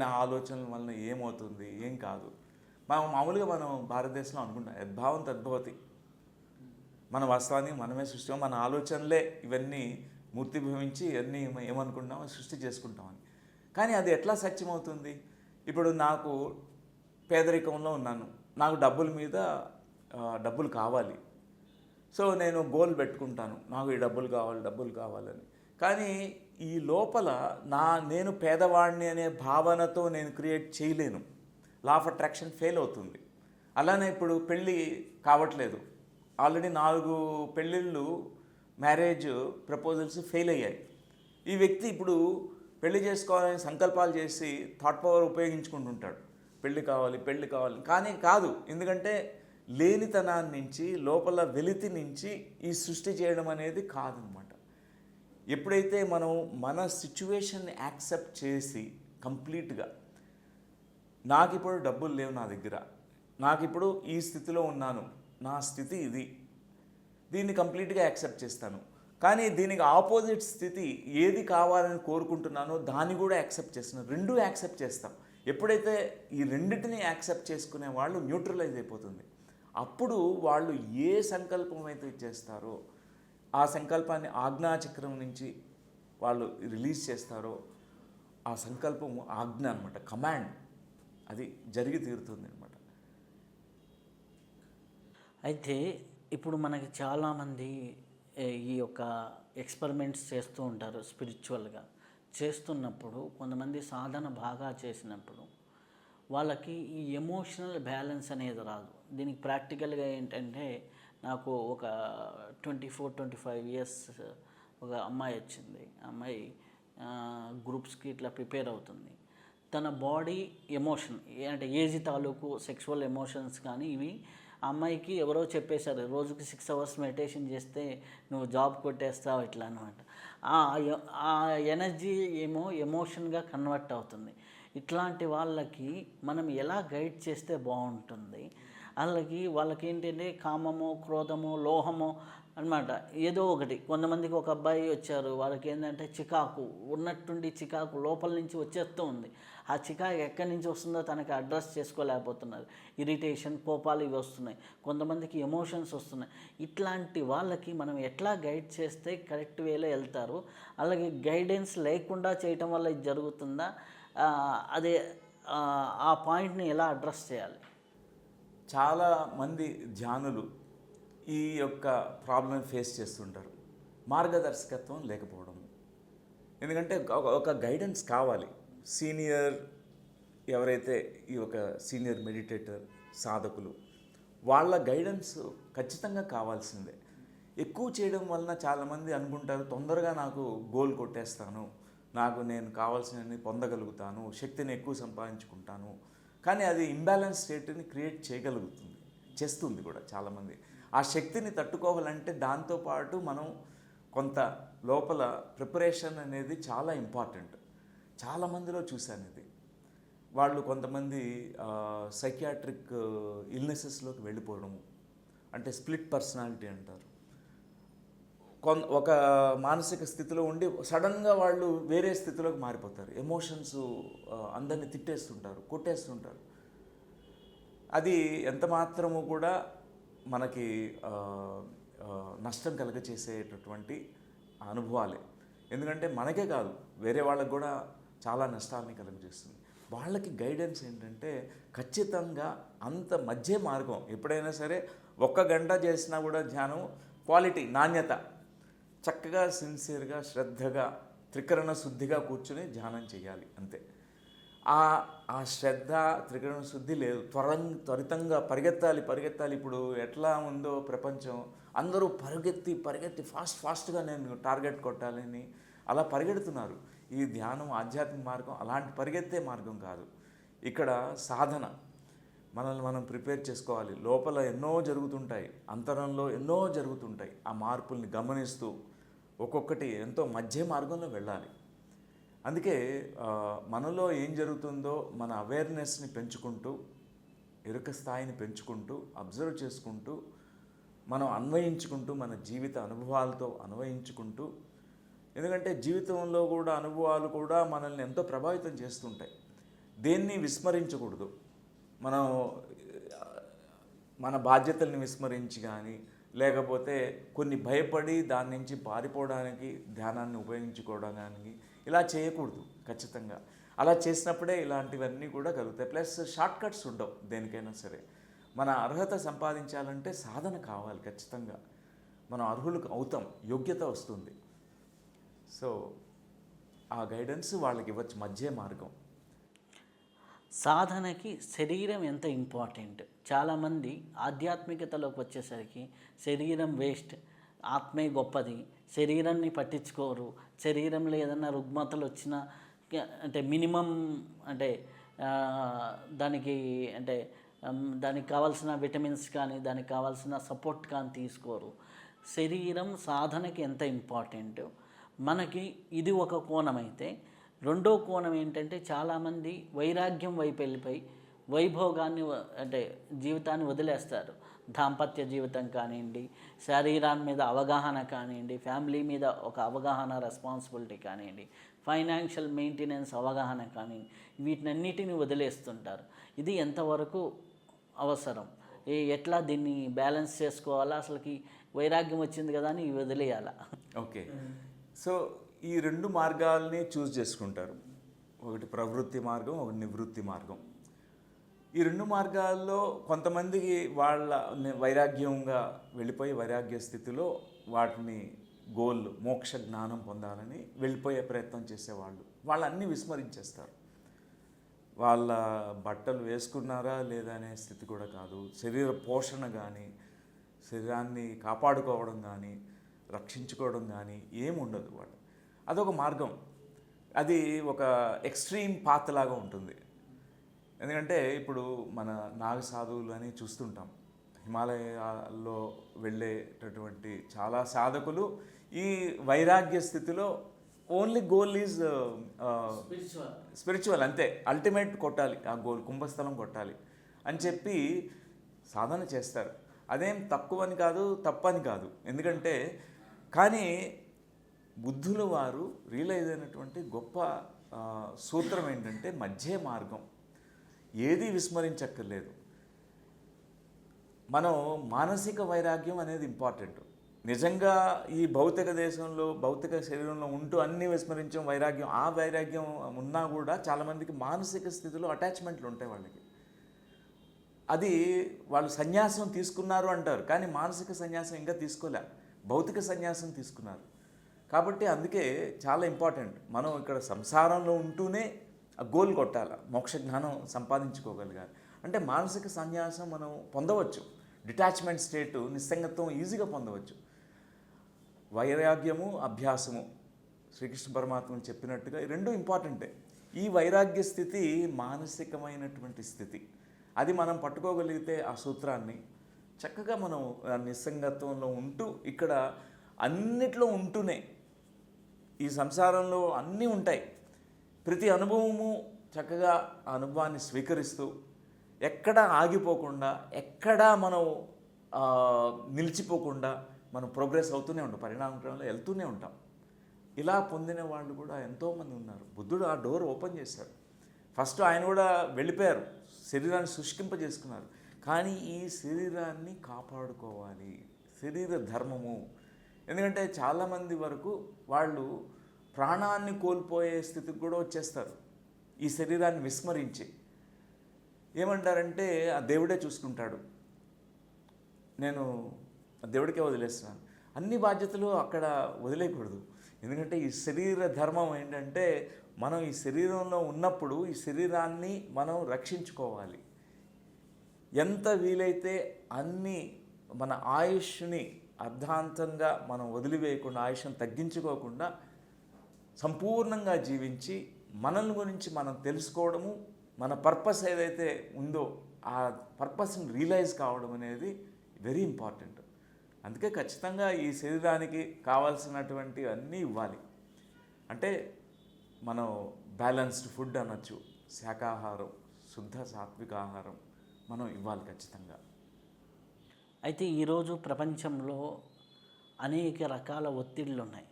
S2: నా ఆలోచనల వలన ఏమవుతుంది, ఏం కాదు. మామూలుగా మనం భారతదేశంలో అనుకుంటాం, యద్భావం తద్భవతి. మన వాస్తవాన్ని మనమే సృష్టిస్తాం, మన ఆలోచనలే ఇవన్నీ మూర్తిభవించి ఇవన్నీ ఏమనుకుంటామో సృష్టి చేసుకుంటామని. కానీ అది ఎట్లా సత్యమవుతుంది? ఇప్పుడు నాకు పేదరికంలో ఉన్నాను, నాకు డబ్బులు కావాలి. సో నేను గోల్ పెట్టుకుంటాను, నాకు ఈ డబ్బులు కావాలని. కానీ ఈ లోపల నేను పేదవాడిని అనే భావనతో నేను క్రియేట్ చేయలేను. లా ఆఫ్ అట్రాక్షన్ ఫెయిల్ అవుతుంది. అలానే ఇప్పుడు పెళ్ళి కావట్లేదు, ఆల్రెడీ 4 పెళ్ళిళ్ళు మ్యారేజ్ ప్రపోజల్స్ ఫెయిల్ అయ్యాయి. ఈ వ్యక్తి ఇప్పుడు పెళ్లి చేసుకోవాలని సంకల్పాలు చేసి థాట్ పవర్ ఉపయోగించుకుంటుంటాడు, పెళ్ళి కావాలి. కానీ కాదు, ఎందుకంటే లేనితనాన్ని నుంచి, లోపల వెలితి నుంచి ఈ సృష్టి చేయడం అనేది కాదనమాట. ఎప్పుడైతే మనం మన సిచ్యువేషన్ని యాక్సెప్ట్ చేసి కంప్లీట్గా, నాకు ఇప్పుడు డబ్బులు లేవు నా దగ్గర, నాకు ఇప్పుడు ఈ స్థితిలో ఉన్నాను, నా స్థితి ఇది, దీన్ని కంప్లీట్గా యాక్సెప్ట్ చేస్తాను. కానీ దీనికి ఆపోజిట్ స్థితి ఏది కావాలని కోరుకుంటున్నానో దాన్ని కూడా యాక్సెప్ట్ చేస్తున్నాను. రెండూ యాక్సెప్ట్ చేస్తాం. ఎప్పుడైతే ఈ రెండింటిని యాక్సెప్ట్ చేసుకునే వాళ్ళు న్యూట్రలైజ్ అయిపోతుంది. అప్పుడు వాళ్ళు ఏ సంకల్పం అయితే చేస్తారో ఆ సంకల్పాన్ని ఆజ్ఞాచక్రం నుంచి వాళ్ళు రిలీజ్ చేస్తారో ఆ సంకల్పం ఆజ్ఞ అనమాట, కమాండ్, అది జరిగి తీరుతుంది అనమాట.
S1: అయితే ఇప్పుడు మనకి చాలామంది ఈ యొక్క ఎక్స్పెరిమెంట్స్ చేస్తూ ఉంటారు. స్పిరిచువల్గా చేస్తున్నప్పుడు కొంతమంది సాధన బాగా చేసినప్పుడు వాళ్ళకి ఈ ఎమోషనల్ బ్యాలెన్స్ అనేది రాదు. దీనికి ప్రాక్టికల్గా ఏంటంటే, నాకు ఒక 24-25 ఇయర్స్ ఒక అమ్మాయి వచ్చింది. అమ్మాయి గ్రూప్స్కి ఇట్లా ప్రిపేర్ అవుతుంది. తన బాడీ ఎమోషన్ అంటే ఏజ్ తాలూకు సెక్షువల్ ఎమోషన్స్ కానీ ఇవి ఆ అమ్మాయికి ఎవరో చెప్పేశారు, రోజుకి 6 అవర్స్ మెడిటేషన్ చేస్తే నువ్వు జాబ్ కొట్టేస్తావు ఇట్లా అనమాట. ఆ ఎనర్జీ ఏమో ఎమోషన్గా కన్వర్ట్ అవుతుంది. ఇట్లాంటి వాళ్ళకి మనం ఎలా గైడ్ చేస్తే బాగుంటుంది? వాళ్ళకి ఏంటంటే కామము, క్రోధము, లోహము అన్నమాట, ఏదో ఒకటి. కొంతమందికి ఒక అబ్బాయి వచ్చారు, వాళ్ళకి ఏంటంటే చికాకు ఉన్నట్టుండి చికాకు లోపల నుంచి వచ్చేస్తూ ఉంది. ఆ చికాకు ఎక్కడి నుంచి వస్తుందో తనకి అడ్రస్ చేసుకోలేకపోతున్నారు. ఇరిటేషన్, కోపాలు ఇవి వస్తున్నాయి. కొంతమందికి ఎమోషన్స్ వస్తున్నాయి. ఇట్లాంటి వాళ్ళకి మనం ఎట్లా గైడ్ చేస్తే కరెక్ట్ వేలో వెళ్తారు? అలాగే గైడెన్స్ లేకుండా చేయటం వల్ల ఇది జరుగుతుందా? అదే ఆ పాయింట్ని ఎలా అడ్రస్ చేయాలి?
S2: చాలామంది ధ్యానులు ఈ యొక్క ప్రాబ్లం ఫేస్ చేస్తుంటారు. మార్గదర్శకత్వం లేకపోవడం. ఎందుకంటే ఒక గైడెన్స్ కావాలి. సీనియర్ ఎవరైతే ఈ ఒక సీనియర్ మెడిటేటర్ సాధకులు, వాళ్ళ గైడెన్స్ ఖచ్చితంగా కావాల్సిందే. ఎక్కువ చేయడం వలన చాలామంది అనుకుంటారు తొందరగా నాకు గోల్ కొట్టేస్తాను, నేను కావాల్సినవి పొందగలుగుతాను, శక్తిని ఎక్కువ సంపాదించుకుంటాను. కానీ అది ఇంబ్యాలెన్స్ స్టేట్ని క్రియేట్ చేస్తుంది కూడా చాలామంది. ఆ శక్తిని తట్టుకోవాలంటే దాంతోపాటు మనం కొంత లోపల ప్రిపరేషన్ అనేది చాలా ఇంపార్టెంట్. చాలామందిలో చూశాను ఇది. వాళ్ళు కొంతమంది సైకియాట్రిక్ ఇల్నెసెస్లోకి వెళ్ళిపోవడము, అంటే స్ప్లిట్ పర్సనాలిటీ అంటారు. ఒక మానసిక స్థితిలో ఉండి సడన్గా వాళ్ళు వేరే స్థితిలోకి మారిపోతారు. ఎమోషన్స్ అందరినీ తిట్టేస్తుంటారు, కొట్టేస్తుంటారు. అది ఎంత మాత్రము కూడా మనకి నష్టం కలుగచేసేటటువంటి అనుభవాలే. ఎందుకంటే మనకే కాదు, వేరే వాళ్ళకి కూడా చాలా నష్టాలని కలుగజేస్తుంది. వాళ్ళకి గైడెన్స్ ఏంటంటే ఖచ్చితంగా అంత మధ్య మార్గం. ఎప్పుడైనా సరే 1 గంట చేసినా కూడా ధ్యానం క్వాలిటీ, నాణ్యత, చక్కగా సిన్సియర్గా శ్రద్ధగా త్రికరణ శుద్ధిగా కూర్చుని ధ్యానం చేయాలి అంతే. ఆ శ్రద్ధ త్రికరణ శుద్ధి లేదు. త్వరితంగా పరిగెత్తాలి. ఇప్పుడు ఎట్లా ఉందో ప్రపంచం, అందరూ పరిగెత్తి ఫాస్ట్గా నేను టార్గెట్ కొట్టాలని అలా పరిగెడుతున్నారు. ఈ ధ్యానం ఆధ్యాత్మిక మార్గం అలాంటి పరిగెత్తే మార్గం కాదు. ఇక్కడ సాధన, మనల్ని మనం ప్రిపేర్ చేసుకోవాలి. లోపల ఎన్నో జరుగుతుంటాయి, అంతరంలో ఎన్నో జరుగుతుంటాయి. ఆ మార్పుల్ని గమనిస్తూ ఒక్కొక్కటి ఎంతో మధ్య మార్గంలో వెళ్ళాలి. అందుకే మనలో ఏం జరుగుతుందో మన అవేర్నెస్ని పెంచుకుంటూ, ఎరుక స్థాయిని పెంచుకుంటూ, అబ్జర్వ్ చేసుకుంటూ, మనం అన్వయించుకుంటూ, మన జీవిత అనుభవాలతో అన్వయించుకుంటూ, ఎందుకంటే జీవితంలో కూడా అనుభవాలు కూడా మనల్ని ఎంతో ప్రభావితం చేస్తుంటాయి. దేన్ని విస్మరించకూడదు. మనం మన బాధ్యతల్ని విస్మరించి కానీ, లేకపోతే కొన్ని భయపడి దాని నుంచి పారిపోవడానికి ధ్యానాన్ని ఉపయోగించుకోవడం కానీ ఇలా చేయకూడదు. ఖచ్చితంగా అలా చేసినప్పుడే ఇలాంటివన్నీ కూడా కలుగుతాయి. ప్లస్ షార్ట్ కట్స్ ఉండవు దేనికైనా సరే. మన అర్హత సంపాదించాలంటే సాధన కావాలి. ఖచ్చితంగా మనం అర్హులకు అవుతాం, యోగ్యత వస్తుంది. సో ఆ గైడెన్స్ వాళ్ళకి ఇవ్వచ్చు, మధ్య మార్గం.
S1: సాధనకి శరీరం ఎంత ఇంపార్టెంట్. చాలామంది ఆధ్యాత్మికతలోకి వచ్చేసరికి శరీరం వేస్ట్, ఆత్మే గొప్పది, శరీరాన్ని పట్టించుకోరు. శరీరంలో ఏదైనా రుగ్మతలు వచ్చినా అంటే మినిమం అంటే దానికి కావాల్సిన విటమిన్స్ కానీ దానికి కావాల్సిన సపోర్ట్ కానీ తీసుకోరు. శరీరం సాధనకి ఎంత ఇంపార్టెంట్. మనకి ఇది ఒక కోణం అయితే, రెండో కోణం ఏంటంటే చాలామంది వైరాగ్యం వైపు వెళ్ళిపోయి వైభోగాన్ని అంటే జీవితాన్ని వదిలేస్తారు. దాంపత్య జీవితం కానివ్వండి, శరీరాన్ని మీద అవగాహన కానివ్వండి, ఫ్యామిలీ మీద ఒక అవగాహన రెస్పాన్సిబిలిటీ కానివ్వండి, ఫైనాన్షియల్ మెయింటెనెన్స్ అవగాహన కానివ్వండి, వీటినన్నిటిని వదిలేస్తుంటారు. ఇది ఎంతవరకు అవసరం, ఎట్లా దీన్ని బ్యాలెన్స్ చేసుకోవాలా, అసలుకి వైరాగ్యం వచ్చింది కదా అని వదిలేయాలా?
S2: ఓకే, సో ఈ 2 మార్గాల్ని చూస్ చేసుకుంటారు. ఒకటి ప్రవృత్తి మార్గం, ఒకటి నివృత్తి మార్గం. ఈ 2 మార్గాల్లో కొంతమందికి వాళ్ళ వైరాగ్యంగా వెళ్ళిపోయి వైరాగ్య స్థితిలో వాటిని గోల్ మోక్ష జ్ఞానం పొందాలని వెళ్ళిపోయే ప్రయత్నం చేసేవాళ్ళు వాళ్ళన్నీ విస్మరించేస్తారు. వాళ్ళ బట్టలు వేసుకున్నారా లేదా అనే స్థితి కూడా కాదు, శరీర పోషణ కానీ, శరీరాన్ని కాపాడుకోవడం కానీ, రక్షించుకోవడం కానీ ఏముండదు వాళ్ళు. అదొక మార్గం. అది ఒక ఎక్స్ట్రీమ్ పాత్ లాగా ఉంటుంది. ఎందుకంటే ఇప్పుడు మన నాగ సాధువులు అని చూస్తుంటాం. హిమాలయాల్లో వెళ్ళేటటువంటి చాలా సాధకులు ఈ వైరాగ్య స్థితిలో ఓన్లీ గోల్ ఈజ్ స్పిరిచువల్, అంతే. అల్టిమేట్ కొట్టాలి, ఆ గోల్ కుంభస్థలం కొట్టాలి అని చెప్పి సాధన చేస్తారు. అదేం తక్కువని కాదు, తప్పని కాదు. ఎందుకంటే కానీ బుద్ధుల వారు రియలైజ్ అయినటువంటి గొప్ప సూత్రం ఏంటంటే మధ్య మార్గం. ఏది విస్మరించక్కర్లేదు. మనం మానసిక వైరాగ్యం అనేది ఇంపార్టెంట్. నిజంగా ఈ భౌతిక దేశంలో భౌతిక శరీరంలో ఉంటూ అన్నీ విస్మరించడం వైరాగ్యం. ఆ వైరాగ్యం ఉన్నా కూడా చాలామందికి మానసిక స్థితిలో అటాచ్మెంట్లు ఉంటాయి వాళ్ళకి. అది వాళ్ళు సన్యాసం తీసుకున్నారు అంటారు, కానీ మానసిక సన్యాసం ఇంకా తీసుకోలే, భౌతిక సన్యాసం తీసుకున్నారు. కాబట్టి అందుకే చాలా ఇంపార్టెంట్. మనం ఇక్కడ సంసారంలో ఉంటూనే ఆ గోల్ కొట్టాలి, మోక్ష జ్ఞానం సంపాదించుకోగలగాలి. అంటే మానసిక సన్యాసం మనం పొందవచ్చు, డిటాచ్మెంట్ స్టేటు, నిస్సంగత్వం ఈజీగా పొందవచ్చు. వైరాగ్యము, అభ్యాసము, శ్రీకృష్ణ పరమాత్మ చెప్పినట్టుగా ఈ రెండు ఇంపార్టెంటే. ఈ వైరాగ్య స్థితి మానసికమైనటువంటి స్థితి. అది మనం పట్టుకోగలిగితే ఆ సూత్రాన్ని చక్కగా మనం నిస్సంగత్వంలో ఉంటూ, ఇక్కడ అన్నిట్లో ఉంటూనే, ఈ సంసారంలో అన్నీ ఉంటాయి, ప్రతి అనుభవము చక్కగా ఆ అనుభవాన్ని స్వీకరిస్తూ, ఎక్కడా ఆగిపోకుండా, ఎక్కడా మనం నిలిచిపోకుండా మనం ప్రోగ్రెస్ అవుతూనే ఉంటాం, పరిణామంలో వెళ్తూనే ఉంటాం. ఇలా పొందిన వాళ్ళు కూడా ఎంతోమంది ఉన్నారు. బుద్ధుడు ఆ డోర్ ఓపెన్ చేశారు. ఫస్ట్ ఆయన కూడా వెళ్ళిపోయారు, శరీరాన్ని శుష్కింపజేసుకున్నారు. కానీ ఈ శరీరాన్ని కాపాడుకోవాలి, శరీర ధర్మము. ఎందుకంటే చాలామంది వరకు వాళ్ళు ప్రాణాన్ని కోల్పోయే స్థితికి కూడా వచ్చేస్తారు ఈ శరీరాన్ని విస్మరించి. ఏమంటారంటే ఆ దేవుడే చూసుకుంటాడు, నేను ఆ దేవుడికే వదిలేస్తున్నాను. అన్ని బాధ్యతలు అక్కడ వదిలేయకూడదు. ఎందుకంటే ఈ శరీర ధర్మం ఏంటంటే, మనం ఈ శరీరంలో ఉన్నప్పుడు ఈ శరీరాన్ని మనం రక్షించుకోవాలి. ఎంత వీలైతే అన్ని మన ఆయుష్ని అర్ధాంతంగా మనం వదిలివేయకుండా, ఆయుష్ని తగ్గించుకోకుండా సంపూర్ణంగా జీవించి మనల్ని గురించి మనం తెలుసుకోవడము, మన పర్పస్ ఏదైతే ఉందో ఆ పర్పస్ని రియలైజ్ కావడం అనేది వెరీ ఇంపార్టెంట్. అందుకే ఖచ్చితంగా ఈ శరీరానికి కావాల్సినటువంటి అన్నీ ఇవ్వాలి. అంటే మనం బ్యాలెన్స్డ్ ఫుడ్ అనొచ్చు, శాకాహారం, శుద్ధ సాత్విక ఆహారం మనం ఇవ్వాలి ఖచ్చితంగా.
S1: అయితే ఈరోజు ప్రపంచంలో అనేక రకాల ఒత్తిళ్ళు ఉన్నాయి.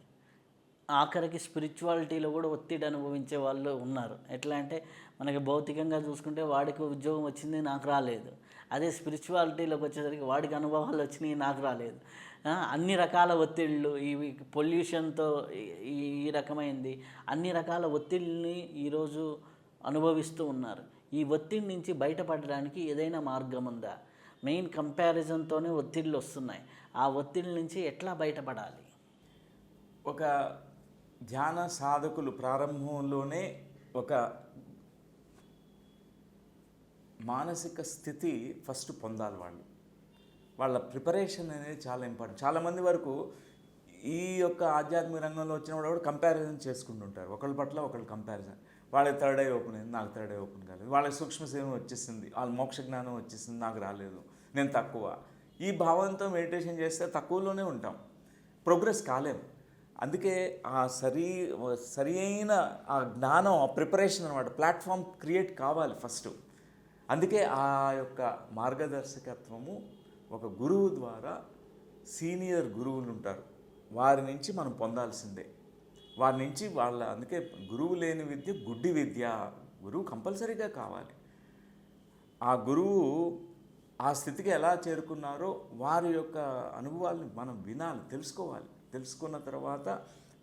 S1: ఆఖరికి స్పిరిచువాలిటీలో కూడా ఒత్తిడి అనుభవించే వాళ్ళు ఉన్నారు. ఎట్లా అంటే మనకి భౌతికంగా చూసుకుంటే వాడికి ఉద్యోగం వచ్చింది, నాకు రాలేదు. అదే స్పిరిచువాలిటీలోకి వచ్చేసరికి వాడికి అనుభవాలు వచ్చినాయి, నాకు రాలేదు. అన్ని రకాల ఒత్తిళ్ళు, ఇవి పొల్యూషన్తో ఈ రకమైంది అన్ని రకాల ఒత్తిళ్ళని ఈరోజు అనుభవిస్తూ ఉన్నారు. ఈ ఒత్తిడి నుంచి బయటపడడానికి ఏదైనా మార్గం ఉందా? మెయిన్ కంపారిజన్తోనే ఒత్తిళ్ళు వస్తున్నాయి. ఆ ఒత్తిడి నుంచి ఎట్లా బయటపడాలి?
S2: ఒక ధ్యాన సాధకులు ప్రారంభంలోనే ఒక మానసిక స్థితి ఫస్ట్ పొందాలి. వాళ్ళ ప్రిపరేషన్ అనేది చాలా ఇంపార్టెంట్. చాలామంది వరకు ఈ యొక్క ఆధ్యాత్మిక రంగంలో వచ్చిన వాళ్ళు కూడా కంపారిజన్ చేసుకుంటుంటారు, ఒకళ్ళ పట్ల ఒకళ్ళు కంపారిజన్. వాళ్ళకి థర్డ్ ఐ ఓపెన్ అయింది, నాకు థర్డ్ ఐ ఓపెన్ కాలేదు. వాళ్ళకి సూక్ష్మశరీరం వచ్చేసింది, వాళ్ళ మోక్ష జ్ఞానం వచ్చేసింది, నాకు రాలేదు, నేను తక్కువ. ఈ భావంతో మెడిటేషన్ చేస్తే తక్కువలోనే ఉంటాం, ప్రోగ్రెస్ కాలేము. అందుకే ఆ సరి అయిన ఆ జ్ఞానం, ఆ ప్రిపరేషన్ అనమాట, ప్లాట్ఫామ్ క్రియేట్ కావాలి ఫస్ట్. అందుకే ఆ యొక్క మార్గదర్శకత్వము ఒక గురువు ద్వారా, సీనియర్ గురువులు ఉంటారు, వారి నుంచి మనం పొందాల్సిందే. వారి నుంచి అందుకే గురువు లేని విద్య గుడ్డి విద్య. గురువు కంపల్సరీగా కావాలి. ఆ గురువు ఆ స్థితికి ఎలా చేరుకున్నారో వారి యొక్క అనుభవాలను మనం వినాలి, తెలుసుకోవాలి. తెలుసుకున్న తర్వాత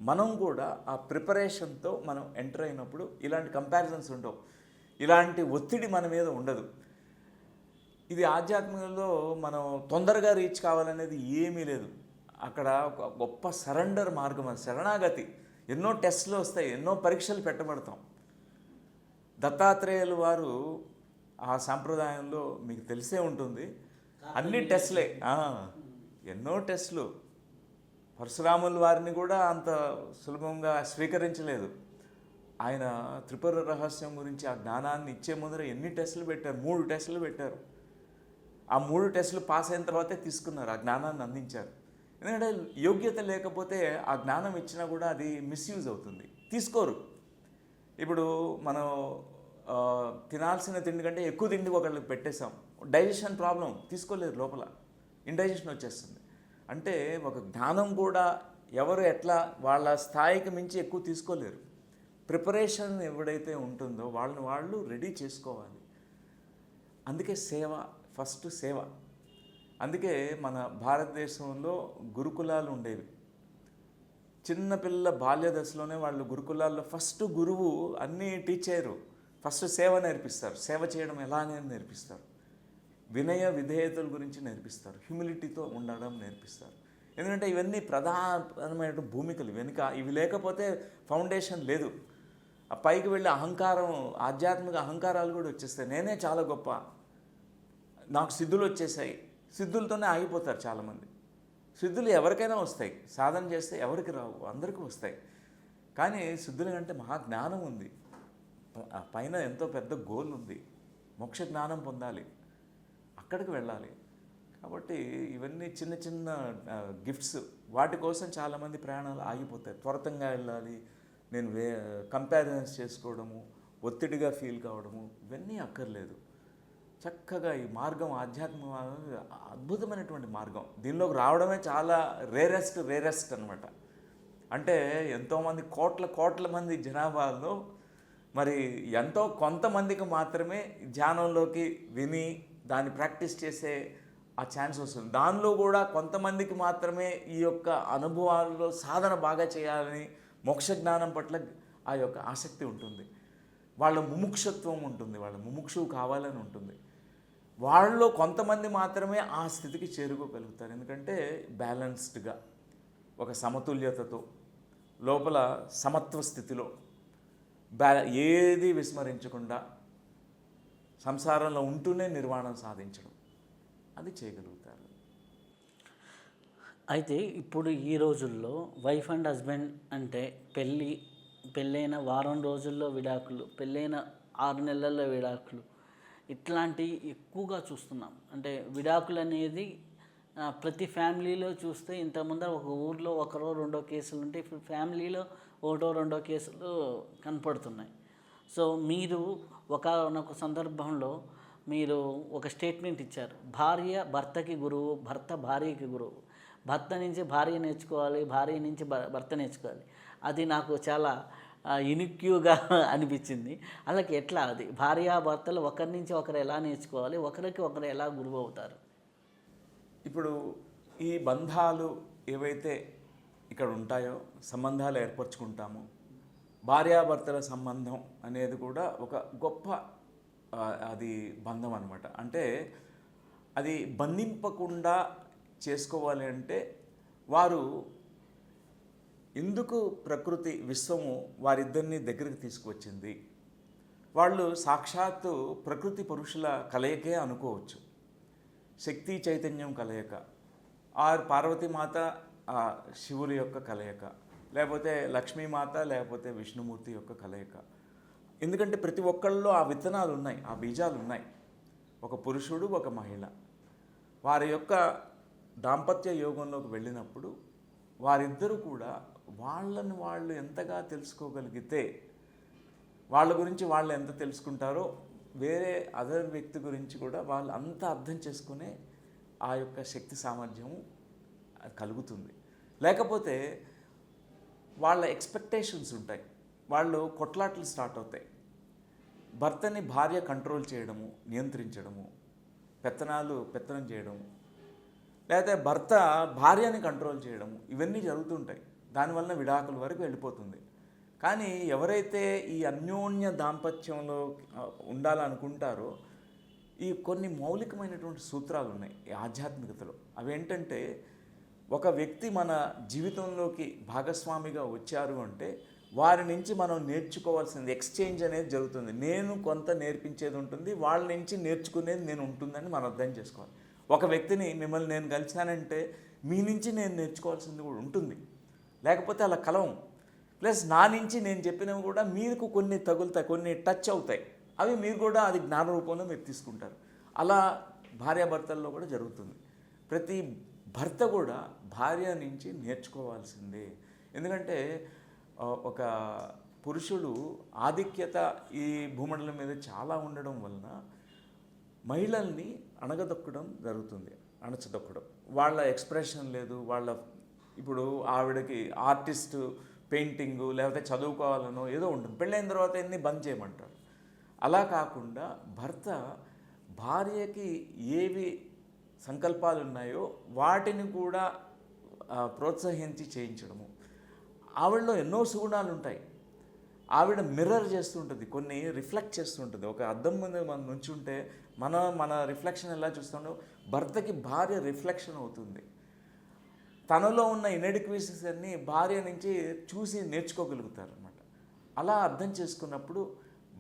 S2: మనం కూడా ఆ ప్రిపరేషన్తో మనం ఎంటర్ అయినప్పుడు ఇలాంటి కంపారిజన్స్ ఉండవు, ఇలాంటి ఒత్తిడి మన మీద ఉండదు. ఇది ఆధ్యాత్మికంలో మనం తొందరగా రీచ్ కావాలనేది ఏమీ లేదు. అక్కడ ఒక గొప్ప సరెండర్ మార్గం, అది శరణాగతి. ఎన్నో టెస్టులు వస్తాయి, ఎన్నో పరీక్షలు పెట్టబడతాం. దత్తాత్రేయులు వారు ఆ సాంప్రదాయంలో మీకు తెలిసే ఉంటుంది, అన్ని టెస్టులే, ఎన్నో టెస్టులు. పరశురాముల వారిని కూడా అంత సులభంగా స్వీకరించలేదు. ఆయన త్రిపుర రహస్యం గురించి ఆ జ్ఞానాన్ని ఇచ్చే ముందర ఎన్ని టెస్టులు పెట్టారు? 3 టెస్టులు పెట్టారు. ఆ 3 టెస్టులు పాస్ అయిన తర్వాతే తీసుకున్నారు, ఆ జ్ఞానాన్ని అందించారు. ఎందుకంటే యోగ్యత లేకపోతే ఆ జ్ఞానం ఇచ్చినా కూడా అది మిస్యూజ్ అవుతుంది, తీసుకోరు. ఇప్పుడు మనం తినాల్సిన తిండి కంటే ఎక్కువ తిండి ఒకళ్ళకి పెట్టేశాం, డైజెషన్ ప్రాబ్లం, తీసుకోలేరు, లోపల ఇండైజెషన్ వచ్చేస్తుంది. అంటే ఒక జ్ఞానం కూడా ఎవరు ఎట్లా వాళ్ళ స్థాయికి మించి ఎక్కువ తీసుకోలేరు. ప్రిపరేషన్ ఎవడైతే ఉంటుందో వాళ్ళని వాళ్ళు రెడీ చేసుకోవాలి. అందుకే సేవ, ఫస్ట్ సేవ. అందుకే మన భారతదేశంలో గురుకులాలు ఉండేవి. చిన్నపిల్ల బాల్య దశలోనే వాళ్ళు గురుకులాల్లో ఫస్ట్ గురువు అన్నీ టీచ్ చేయరు, ఫస్ట్ సేవ నేర్పిస్తారు. సేవ చేయడం ఎలా అనేది నేర్పిస్తారు, వినయ విధేయతల గురించి నేర్పిస్తారు, హ్యూమిలిటీతో ఉండడం నేర్పిస్తారు. ఎందుకంటే ఇవన్నీ ప్రధానమైన భూమికలు వెనుక. ఇవి లేకపోతే ఫౌండేషన్ లేదు. ఆ పైకి వెళ్ళే అహంకారం, ఆధ్యాత్మిక అహంకారాలు కూడా వచ్చేస్తాయి. నేనే చాలా గొప్ప, నాకు సిద్ధులు వచ్చేసాయి, సిద్ధులతోనే ఆగిపోతారు చాలామంది. సిద్ధులు ఎవరికైనా వస్తాయి, సాధన చేస్తే ఎవరికి రావు, అందరికీ వస్తాయి. కానీ సిద్ధుల కంటే మహాజ్ఞానం ఉంది, పైన ఎంతో పెద్ద గోల్ ఉంది, మోక్ష జ్ఞానం పొందాలి, అక్కడికి వెళ్ళాలి. కాబట్టి ఇవన్నీ చిన్న చిన్న గిఫ్ట్స్, వాటి కోసం చాలామంది ప్రయాణాలు ఆగిపోతాయి. త్వరతంగా వెళ్ళాలి, నేను కంపారిజన్స్ చేసుకోవడము, ఒత్తిడిగా ఫీల్ కావడము, ఇవన్నీ అక్కర్లేదు. చక్కగా ఈ మార్గం, ఆధ్యాత్మిక అద్భుతమైనటువంటి మార్గం. దీనిలోకి రావడమే చాలా రేరెస్ట్ అనమాట. అంటే ఎంతోమంది కోట్ల మంది జనాభాలో మరి ఎంతో కొంతమందికి మాత్రమే ధ్యానంలోకి విని దాన్ని ప్రాక్టీస్ చేసే ఆ ఛాన్స్ వస్తుంది. దానిలో కూడా కొంతమందికి మాత్రమే ఈ యొక్క అనుభవాల్లో సాధన బాగా చేయాలని, మోక్ష జ్ఞానం పట్ల ఆ యొక్క ఆసక్తి ఉంటుంది, వాళ్ళ ముముక్షత్వం ఉంటుంది, వాళ్ళ ముముక్షువు కావాలని ఉంటుంది. వాళ్ళలో కొంతమంది మాత్రమే ఆ స్థితికి చేరుకోగలుగుతారు. ఎందుకంటే బ్యాలెన్స్డ్గా, ఒక సమతుల్యతతో, లోపల సమత్వ స్థితిలో, ఏది విస్మరించకుండా సంసారంలో ఉంటూనే నిర్వాణం సాధించడం, అది చేయగలుగుతారు.
S1: అయితే ఇప్పుడు ఈ రోజుల్లో వైఫ్ అండ్ హస్బెండ్ అంటే పెళ్ళైన వారం రోజుల్లో విడాకులు, పెళ్ళైన 6 నెలల్లో విడాకులు, ఇట్లాంటివి ఎక్కువగా చూస్తున్నాం. అంటే విడాకులు అనేది ప్రతి ఫ్యామిలీలో చూస్తే ఇంతకుముందు ఒక ఊర్లో ఒకరో రెండో కేసులు ఉంటే ఇప్పుడు ఫ్యామిలీలో ఒకటో రెండో కేసులు కనపడుతున్నాయి. సో మీరు ఒకనొక సందర్భంలో మీరు ఒక స్టేట్మెంట్ ఇచ్చారు, భార్య భర్తకి గురువు, భర్త భార్యకి గురువు, భర్త నుంచి భార్య నేర్చుకోవాలి, భార్య నుంచి భర్త నేర్చుకోవాలి. అది నాకు చాలా యునిక్యూగా అనిపించింది. అలాగే ఎట్లా అది భార్యాభర్తలు ఒకరి నుంచి ఒకరు ఎలా నేర్చుకోవాలి, ఒకరికి ఒకరు ఎలా గురువు అవుతారు?
S2: ఇప్పుడు ఈ బంధాలు ఏవైతే ఇక్కడ ఉంటాయో, సంబంధాలు ఏర్పరచుకుంటామో, భార్యాభర్తల సంబంధం అనేది కూడా ఒక గొప్ప అది బంధం అనమాట. అంటే అది బంధింపకుండా చేసుకోవాలి అంటే వారు ఎందుకు ప్రకృతి విశ్వము వారిద్దరిని దగ్గరికి తీసుకువచ్చింది, వాళ్ళు సాక్షాత్తు ప్రకృతి పురుషుల కలయికే అనుకోవచ్చు. శక్తి చైతన్యం కలయిక, ఆర్ పార్వతీమాత శివుని యొక్క కలయిక, లేకపోతే లక్ష్మీమాత, లేకపోతే విష్ణుమూర్తి యొక్క కలయిక. ఎందుకంటే ప్రతి ఒక్కళ్ళలో ఆ విత్తనాలు ఉన్నాయి, ఆ బీజాలు ఉన్నాయి. ఒక పురుషుడు, ఒక మహిళ, వారి యొక్క దాంపత్య యోగంలోకి వెళ్ళినప్పుడు వారిద్దరూ కూడా వాళ్ళని వాళ్ళు ఎంతగా తెలుసుకోగలిగితే, వాళ్ళ గురించి వాళ్ళు ఎంత తెలుసుకుంటారో వేరే అదర్ వ్యక్తి గురించి కూడా వాళ్ళు అంత అర్థం చేసుకునే ఆ యొక్క శక్తి సామర్థ్యం కలుగుతుంది. లేకపోతే వాళ్ళ ఎక్స్పెక్టేషన్స్ ఉంటాయి, వాళ్ళు కొట్లాట్లు స్టార్ట్ అవుతాయి. భర్తని భార్య కంట్రోల్ చేయడము, నియంత్రించడము, పెత్తనం చేయడము, లేకపోతే భర్త భార్యని కంట్రోల్ చేయడము, ఇవన్నీ జరుగుతుంటాయి. దానివల్ల విడాకుల వరకు వెళ్ళిపోతుంది. కానీ ఎవరైతే ఈ అన్యోన్య దాంపత్యంలో ఉండాలనుకుంటారో, ఈ కొన్ని మౌలికమైనటువంటి సూత్రాలు ఉన్నాయి ఈ ఆధ్యాత్మికతలో. అవేంటంటే, ఒక వ్యక్తి మన జీవితంలోకి భాగస్వామిగా వచ్చారు అంటే వారి నుంచి మనం నేర్చుకోవాల్సింది ఎక్స్చేంజ్ అనేది జరుగుతుంది. నేను కొంత నేర్పించేది ఉంటుంది, వాళ్ళ నుంచి నేర్చుకునేది నేను ఉంటుందని మనం అర్థం చేసుకోవాలి. ఒక వ్యక్తిని, మిమ్మల్ని నేను కలిశానంటే మీ నుంచి నేను నేర్చుకోవాల్సింది కూడా ఉంటుంది, లేకపోతే అలా కలవం. ప్లస్ నా నుంచి నేను చెప్పినవి కూడా మీకు కొన్ని తగులుతాయి, కొన్ని టచ్ అవుతాయి, అవి మీరు కూడా అది జ్ఞాన రూపంలో మీరు తీసుకుంటారు. అలా భార్యాభర్తల్లో కూడా జరుగుతుంది. ప్రతి భర్త కూడా భార్య నుంచి నేర్చుకోవాల్సిందే. ఎందుకంటే ఒక పురుషుడు ఆధిక్యత ఈ భూమండలం మీద చాలా ఉండడం వలన మహిళల్ని అణగదొక్కడం జరుగుతుంది, అణచదొక్కడం. వాళ్ళ ఎక్స్ప్రెషన్ లేదు, ఇప్పుడు ఆవిడకి ఆర్టిస్టు, పెయింటింగు, లేకపోతే చదువుకోవాలనో ఏదో ఉంటుంది. పెళ్ళైన తర్వాత ఎన్ని బంద్ చేయమంటారు. అలా కాకుండా భర్త భార్యకి ఏవి సంకల్పాలు ఉన్నాయో వాటిని కూడా ప్రోత్సహించి చేయించడము. ఆవిడలో ఎన్నో సుగుణాలు ఉంటాయి, ఆవిడ మిర్రర్ చేస్తుంటుంది, కొన్ని రిఫ్లెక్ట్ చేస్తుంటుంది. ఒక అద్దం ముందు మనం నుంచుంటే మన రిఫ్లెక్షన్ ఎలా చూస్తాడో భర్తకి భార్య రిఫ్లెక్షన్ అవుతుంది. తనలో ఉన్న ఇన్ఎడిక్వీసీస్ అన్నీ భార్య నుంచి చూసి నేర్చుకోగలుగుతారు అనమాట. అలా అర్థం చేసుకున్నప్పుడు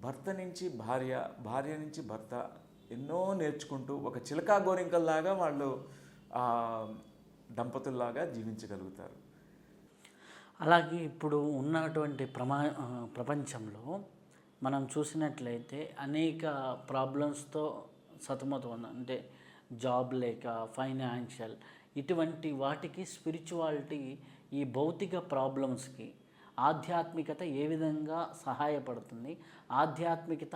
S2: భర్త నుంచి భార్య, భార్య నుంచి భర్త ఎన్నో నేర్చుకుంటూ ఒక చిలకా గోరింకల్లాగా వాళ్ళు దంపతుల్లాగా జీవించగలుగుతారు.
S1: అలాగే ఇప్పుడు ఉన్నటువంటి ప్రపంచంలో మనం చూసినట్లయితే అనేక ప్రాబ్లమ్స్తో సతమతం, అంటే జాబ్ లేక, ఫైనాన్షియల్, ఇటువంటి వాటికి స్పిరిచువాలిటీ ఈ భౌతిక ప్రాబ్లమ్స్కి ఆధ్యాత్మికత ఏ విధంగా సహాయపడుతుంది, ఆధ్యాత్మికత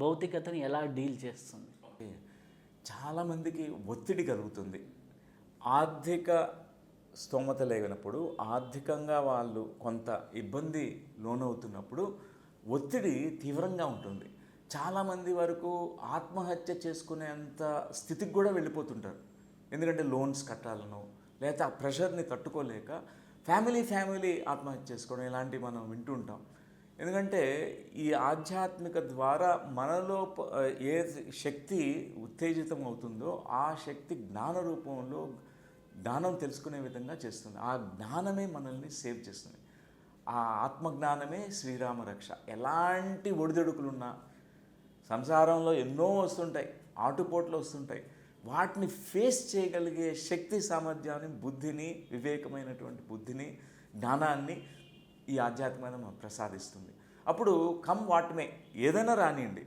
S1: భౌతికతని ఎలా డీల్ చేస్తుంది?
S2: చాలామందికి ఒత్తిడి కలుగుతుంది. ఆర్థిక స్తోమత లేనప్పుడు, ఆర్థికంగా వాళ్ళు కొంత ఇబ్బంది లోనవుతున్నప్పుడు ఒత్తిడి తీవ్రంగా ఉంటుంది. చాలామంది వరకు ఆత్మహత్య చేసుకునేంత స్థితికి కూడా వెళ్ళిపోతుంటారు. ఎందుకంటే లోన్స్ కట్టాలనో లేదా ఆ ప్రెషర్ని తట్టుకోలేక ఫ్యామిలీ ఆత్మహత్య చేసుకోవడం ఇలాంటివి మనం వింటూ ఉంటాం. ఎందుకంటే ఈ ఆధ్యాత్మిక ద్వారా మనలో ఏ శక్తి ఉత్తేజితం అవుతుందో ఆ శక్తి జ్ఞాన రూపంలో జ్ఞానం తెలుసుకునే విధంగా చేస్తుంది. ఆ జ్ఞానమే మనల్ని సేవ్ చేస్తుంది. ఆ ఆత్మజ్ఞానమే శ్రీరామ రక్ష. ఎలాంటి ఒడిదొడుకులున్నా సంసారంలో ఎన్నో వస్తుంటాయి, ఆటుపోట్లు వస్తుంటాయి. వాటిని ఫేస్ చేయగలిగే శక్తి సామర్థ్యాన్ని, బుద్ధిని, వివేకమైనటువంటి బుద్ధిని, జ్ఞానాన్ని ఈ ఆధ్యాత్మికత మనకు ప్రసాదిస్తుంది. అప్పుడు కమ్ వాటమే, ఏదైనా రానివ్వండి,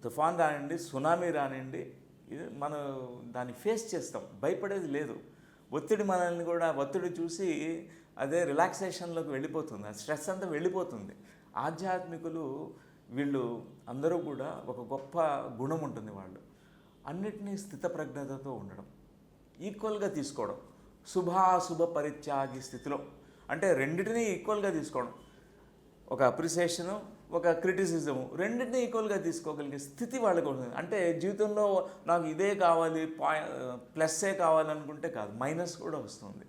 S2: తుఫాన్ రానివ్వండి, సునామీ రానివ్వండి, మనం దాన్ని ఫేస్ చేస్తాం, భయపడేది లేదు. ఒత్తిడి మనల్ని కూడా, ఒత్తిడి చూసి అదే రిలాక్సేషన్లోకి వెళ్ళిపోతుంది, ఆ స్ట్రెస్ అంతా వెళ్ళిపోతుంది. ఆధ్యాత్మికులు వీళ్ళు అందరూ కూడా ఒక గొప్ప గుణం ఉంటుంది. వాళ్ళు అన్నిటినీ స్థితప్రజ్ఞతతో ఉండడం, ఈక్వల్గా తీసుకోవడం, శుభాశుభ పరిత్యాగి స్థితిలో, అంటే రెండింటినీ ఈక్వల్గా తీసుకోవడం. ఒక అప్రిసియేషను, ఒక క్రిటిసిజము, రెండింటినీ ఈక్వల్గా తీసుకోగలిగే స్థితి వాళ్ళకు ఉంటుంది. అంటే జీవితంలో నాకు ఇదే కావాలి, ప్లస్సే కావాలనుకుంటే కాదు, మైనస్ కూడా వస్తుంది.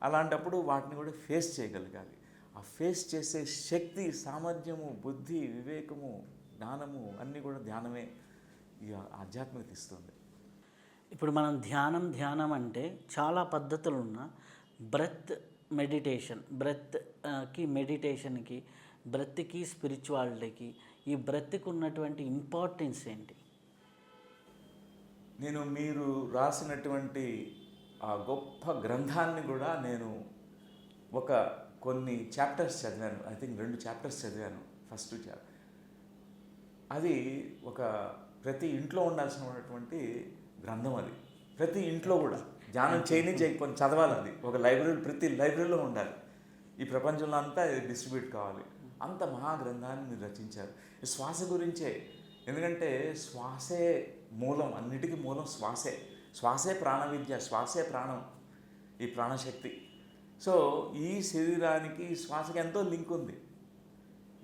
S2: అలాంటప్పుడు వాటిని కూడా ఫేస్ చేయగలగాలి. ఆ ఫేస్ చేసే శక్తి, సామర్థ్యము, బుద్ధి, వివేకము, జ్ఞానము అన్నీ కూడా ధ్యానమే ఈ ఆధ్యాత్మికత ఇస్తుంది.
S1: ఇప్పుడు మనం ధ్యానం అంటే చాలా పద్ధతులు ఉన్న బ్రెత్ మెడిటేషన్, మెడిటేషన్కి, బ్రెత్కి, స్పిరిచువాలిటీకి, ఈ బ్రెత్కి ఉన్నటువంటి ఇంపార్టెన్స్ ఏంటి?
S2: నేను మీరు రాసినటువంటి ఆ గొప్ప గ్రంథాన్ని కూడా నేను కొన్ని చాప్టర్స్ చదివాను. ఐ థింక్ 2 చాప్టర్స్ చదివాను. ఫస్ట్ అది ప్రతి ఇంట్లో ఉండాల్సినటువంటి గ్రంథం. అది ప్రతి ఇంట్లో కూడా ధ్యానం చేయకపోతే చదవాలి. అది ఒక లైబ్రరీ, ప్రతి లైబ్రరీలో ఉండాలి. ఈ ప్రపంచంలో అంతా డిస్ట్రిబ్యూట్ కావాలి. అంత మహాగ్రంథాన్ని మీరు రచించారు. శ్వాస గురించే, ఎందుకంటే శ్వాసే మూలం, అన్నిటికీ మూలం శ్వాసే. శ్వాసే ప్రాణ విద్య, శ్వాసే ప్రాణం, ఈ ప్రాణశక్తి. సో ఈ శరీరానికి శ్వాసకి ఎంతో లింక్ ఉంది.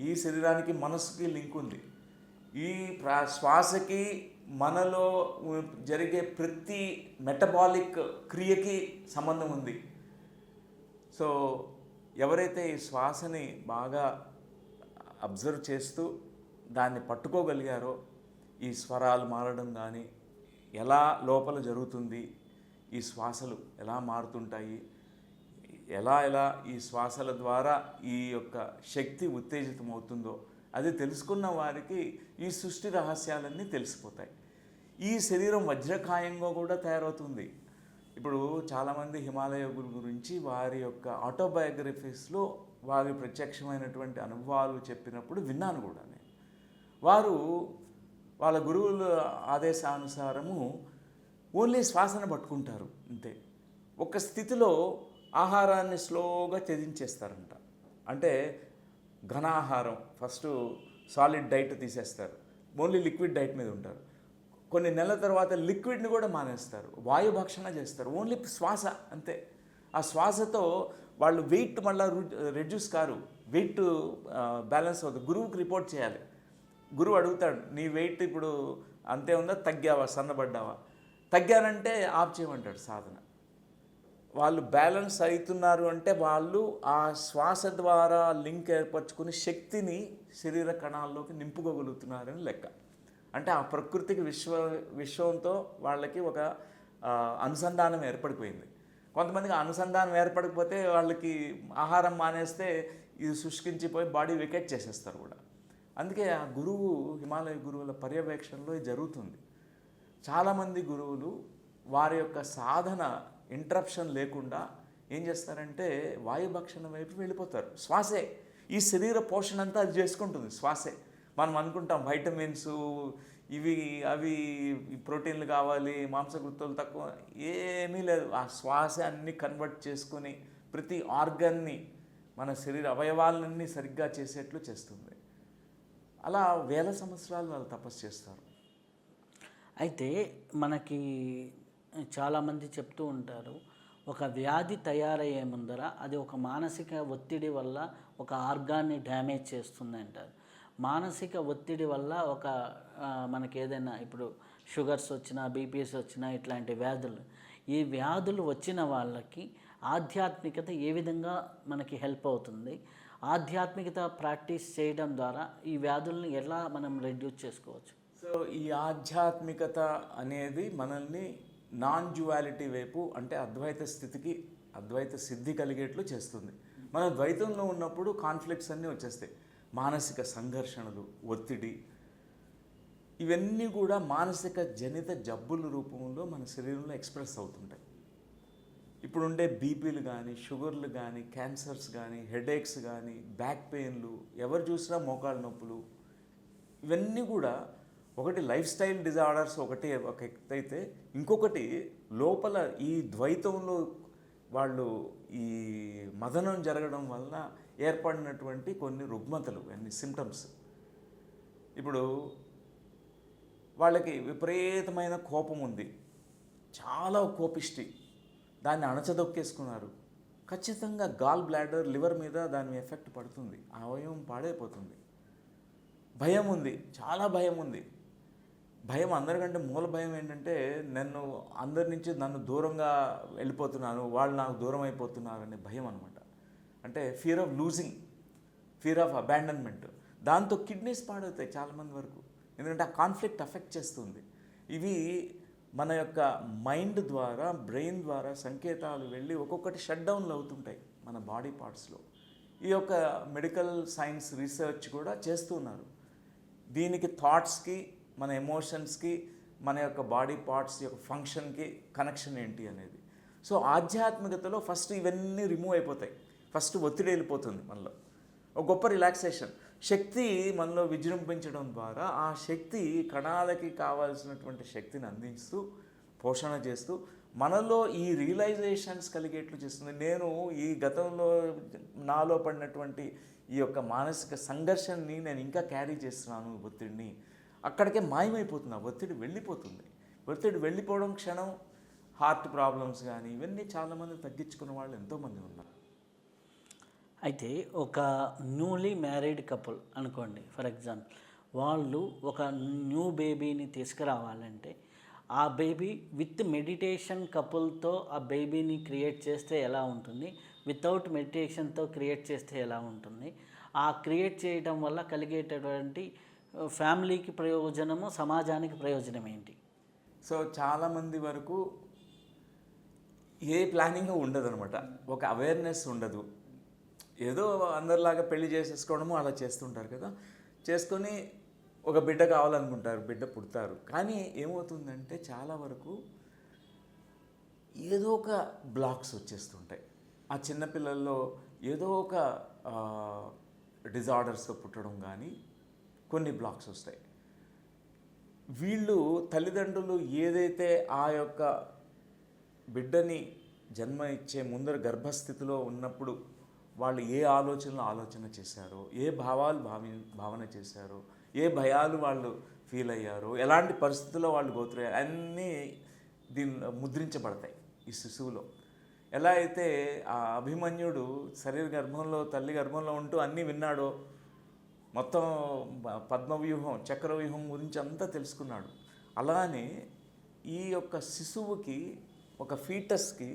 S2: ఈ శరీరానికి మనస్సుకి లింక్ ఉంది. ఈ శ్వాసకి మనలో జరిగే ప్రతి మెటబాలిక్ క్రియకి సంబంధం ఉంది. సో ఎవరైతే ఈ శ్వాసని బాగా అబ్జర్వ్ చేస్తూ దాన్ని పట్టుకోగలిగారో, ఈ స్వరాలు మారడం కానీ, ఎలా లోపల జరుగుతుంది, ఈ శ్వాసలు ఎలా మారుతుంటాయి, ఎలా ఈ శ్వాసల ద్వారా ఈ యొక్క శక్తి ఉత్తేజితం అవుతుందో అది తెలుసుకున్న వారికి ఈ సృష్టి రహస్యాలన్నీ తెలిసిపోతాయి. ఈ శరీరం వజ్రకాయంగా కూడా తయారవుతుంది. ఇప్పుడు చాలామంది హిమాలయ గురించి వారి యొక్క ఆటోబయోగ్రఫీస్లో వారి ప్రత్యక్షమైనటువంటి అనుభవాలు చెప్పినప్పుడు విన్నాను కూడా నేను. వారు వాళ్ళ గురువుల ఆదేశానుసారము ఓన్లీ శ్వాసను పట్టుకుంటారు అంతే. ఒక స్థితిలో ఆహారాన్ని స్లోగా త్యజించేస్తారంట. అంటే ఘనాహారం, ఫస్ట్ సాలిడ్ డైట్ తీసేస్తారు, ఓన్లీ లిక్విడ్ డైట్ మీద ఉంటారు. కొన్ని నెలల తర్వాత లిక్విడ్ని కూడా మానేస్తారు, వాయుభక్షణ చేస్తారు, ఓన్లీ శ్వాస అంతే. ఆ శ్వాసతో వాళ్ళు వెయిట్ మళ్ళీ రెడ్యూస్ కారు, వెయిట్ బ్యాలెన్స్ అవుతుంది. గురువుకి రిపోర్ట్ చేయాలి. గురువు అడుగుతాడు, నీ వెయిట్ ఇప్పుడు అంతే ఉందా, తగ్గావా, సన్నబడ్డావా? తగ్గానంటే ఆఫ్ చేయమంటాడు సాధన. వాళ్ళు బ్యాలెన్స్ అవుతున్నారు అంటే వాళ్ళు ఆ శ్వాస ద్వారా లింక్ ఏర్పరచుకుని శక్తిని శరీర కణాల్లోకి నింపుకోగలుగుతున్నారని లెక్క. అంటే ఆ ప్రకృతికి విశ్వంతో వాళ్ళకి ఒక అనుసంధానం ఏర్పడిపోయింది. కొంతమందికి అనుసంధానం ఏర్పడకపోతే వాళ్ళకి ఆహారం మానేస్తే ఇది శుష్కించిపోయి బాడీ వికెట్ చేసేస్తారు కూడా. అందుకే ఆ గురువు, హిమాలయ గురువుల పర్యవేక్షణలో ఇది జరుగుతుంది. చాలామంది గురువులు వారి యొక్క సాధన ఇంటరప్షన్ లేకుండా ఏం చేస్తారంటే వాయుభక్షణ వైపు వెళ్ళిపోతారు. శ్వాసే ఈ శరీర పోషణ అంతా అది చేసుకుంటుంది, శ్వాసే. మనం అనుకుంటాం వైటమిన్స్ ఇవి అవి ప్రోటీన్లు కావాలి, మాంసకృత్తులు తక్కువ, ఏమీ లేదు. ఆ శ్వాస అన్నీ కన్వర్ట్ చేసుకొని ప్రతి ఆర్గన్ని, మన శరీర అవయవాలన్నీ సరిగ్గా చేసేట్లు చేస్తుంది. అలా వేల సంవత్సరాలు వాళ్ళు తపస్సు చేస్తారు.
S1: అయితే మనకి చాలామంది చెప్తూ ఉంటారు, ఒక వ్యాధి తయారయ్యే ముందర అది ఒక మానసిక ఒత్తిడి వల్ల ఒక ఆర్గాన్ని డ్యామేజ్ చేస్తుంది అంటారు. మానసిక ఒత్తిడి వల్ల ఒక మనకి ఏదైనా ఇప్పుడు షుగర్స్ వచ్చినా, బీపీస్ వచ్చినా, ఇట్లాంటి వ్యాధులు, ఈ వ్యాధులు వచ్చిన వాళ్ళకి ఆధ్యాత్మికత ఏ విధంగా మనకి హెల్ప్ అవుతుంది? ఆధ్యాత్మికత ప్రాక్టీస్ చేయడం ద్వారా ఈ వ్యాధుల్ని ఎలా మనం రెడ్యూస్ చేసుకోవచ్చు?
S2: సో ఈ ఆధ్యాత్మికత అనేది మనల్ని నాన్ డ్యువాలిటీ వైపు, అంటే అద్వైత స్థితికి, అద్వైత సిద్ధి కలిగేట్లు చేస్తుంది. మనం ద్వైతంలో ఉన్నప్పుడు కాన్ఫ్లిక్ట్స్ అన్నీ వచ్చేస్తాయి. మానసిక సంఘర్షణలు, ఒత్తిడి, ఇవన్నీ కూడా మానసిక జనిత జబ్బుల రూపంలో మన శరీరంలో ఎక్స్ప్రెస్ అవుతుంటాయి. ఇప్పుడుండే బీపీలు కానీ, షుగర్లు కానీ, క్యాన్సర్స్ కానీ, హెడేక్స్ కానీ, బ్యాక్ పెయిన్లు, ఎవరు చూసినా మోకాళ్ళ నొప్పులు, ఇవన్నీ కూడా ఒకటి లైఫ్ స్టైల్ డిజార్డర్స్, ఒక ఎత్తు అయితే, ఇంకొకటి లోపల ఈ ద్వైతంలో వాళ్ళు ఈ మదనం జరగడం వల్ల ఏర్పడినటువంటి కొన్ని రుగ్మతలు, అన్ని సిమ్టమ్స్. ఇప్పుడు వాళ్ళకి విపరీతమైన కోపం ఉంది, చాలా కోపిష్టి, దాన్ని అణచదొక్కేసుకున్నారు. ఖచ్చితంగా గాల్ బ్లాడర్, లివర్ మీద దాని ఎఫెక్ట్ పడుతుంది, ఆ అవయవం పాడైపోతుంది. భయం ఉంది, చాలా భయం ఉంది. భయం అందరికంటే మూల భయం ఏంటంటే అందరి నుంచి నన్ను దూరంగా వెళ్ళిపోతున్నాను, వాళ్ళు నాకు దూరం అయిపోతున్నారు అనే భయం అనమాట. అంటే fear of losing, fear of abandonment. దాంతో కిడ్నీస్ పాడవుతాయి చాలామంది వరకు, ఎందుకంటే ఆ కాన్ఫ్లిక్ట్ అఫెక్ట్ చేస్తుంది. ఇవి మన యొక్క మైండ్ ద్వారా, బ్రెయిన్ ద్వారా సంకేతాలు వెళ్ళి ఒక్కొక్కటి షట్ డౌన్లు అవుతుంటాయి మన బాడీ పార్ట్స్లో. ఈ యొక్క మెడికల్ సైన్స్ రీసెర్చ్ కూడా చేస్తున్నారు. దీనికి థాట్స్కి, మన ఎమోషన్స్కి, మన యొక్క బాడీ పార్ట్స్ యొక్క ఫంక్షన్కి కనెక్షన్ ఏంటి అనేది. సో ఆధ్యాత్మికతలో ఫస్ట్ ఇవన్నీ రిమూవ్ అయిపోతాయి. ఫస్ట్ ఒత్తిడి వెళ్ళిపోతుంది మనలో, ఒక గొప్ప రిలాక్సేషన్. శక్తి మనలో విజృంభించడం ద్వారా ఆ శక్తి కణాలకి కావాల్సినటువంటి శక్తిని అందిస్తూ, పోషణ చేస్తూ మనలో ఈ రియలైజేషన్స్ కలిగేట్లు చేస్తుంది. నేను ఈ గతంలో నాలో పడినటువంటి ఈ యొక్క మానసిక సంఘర్షణని నేను ఇంకా క్యారీ చేస్తున్నాను, ఒత్తిడిని, అక్కడికే మాయమైపోతుంది, ఆ ఒత్తిడి వెళ్ళిపోతుంది. ఒత్తిడి వెళ్ళిపోవడం క్షణం హార్ట్ ప్రాబ్లమ్స్ కానీ ఇవన్నీ చాలామంది తగ్గించుకున్న వాళ్ళు ఎంతోమంది ఉన్నారు.
S1: అయితే ఒక న్యూలీ మ్యారీడ్ కపుల్ అనుకోండి, ఫర్ ఎగ్జాంపుల్, వాళ్ళు ఒక న్యూ బేబీని తీసుకురావాలంటే ఆ బేబీ విత్ మెడిటేషన్ కపుల్తో ఆ బేబీని క్రియేట్ చేస్తే ఎలా ఉంటుంది, వితౌట్ మెడిటేషన్తో క్రియేట్ చేస్తే ఎలా ఉంటుంది, ఆ క్రియేట్ చేయడం వల్ల కలిగేటటువంటి ఫ్యామిలీకి ప్రయోజనము, సమాజానికి ప్రయోజనం ఏంటి?
S2: సో చాలామంది వరకు ఏ ప్లానింగ్ ఉండదు అనమాట, ఒక అవేర్నెస్ ఉండదు. ఏదో అందరిలాగా పెళ్లి చేసేసుకోవడము అలా చేస్తుంటారు కదా, చేసుకొని ఒక బిడ్డ కావాలనుకుంటారు, బిడ్డ పుడతారు. కానీ ఏమవుతుందంటే చాలా వరకు ఏదో ఒక బ్లాక్స్ వచ్చేస్తుంటాయి. ఆ చిన్నపిల్లల్లో ఏదో ఒక డిజార్డర్స్తో పుట్టడం కానీ కొన్ని బ్లాక్స్ వస్తాయి. వీళ్ళు తల్లిదండ్రులు ఏదైతే ఆ యొక్క బిడ్డని జన్మ ఇచ్చే ముందర గర్భస్థితిలో ఉన్నప్పుడు వాళ్ళు ఏ ఆలోచన చేశారో, ఏ భావాలు భావన చేశారో, ఏ భయాలు వాళ్ళు ఫీల్ అయ్యారో, ఎలాంటి పరిస్థితుల్లో వాళ్ళు గోత్రయ్యారు, అన్నీ దీనిలో ముద్రించబడతాయి ఈ శిశువులో. ఎలా అయితే ఆ అభిమన్యుడు తల్లి గర్భంలో ఉంటూ అన్నీ విన్నాడో, మొత్తం పద్మవ్యూహం, చక్రవ్యూహం గురించి అంతా తెలుసుకున్నాడు. అలానే ఈ యొక్క శిశువుకి, ఒక ఫీటస్కి,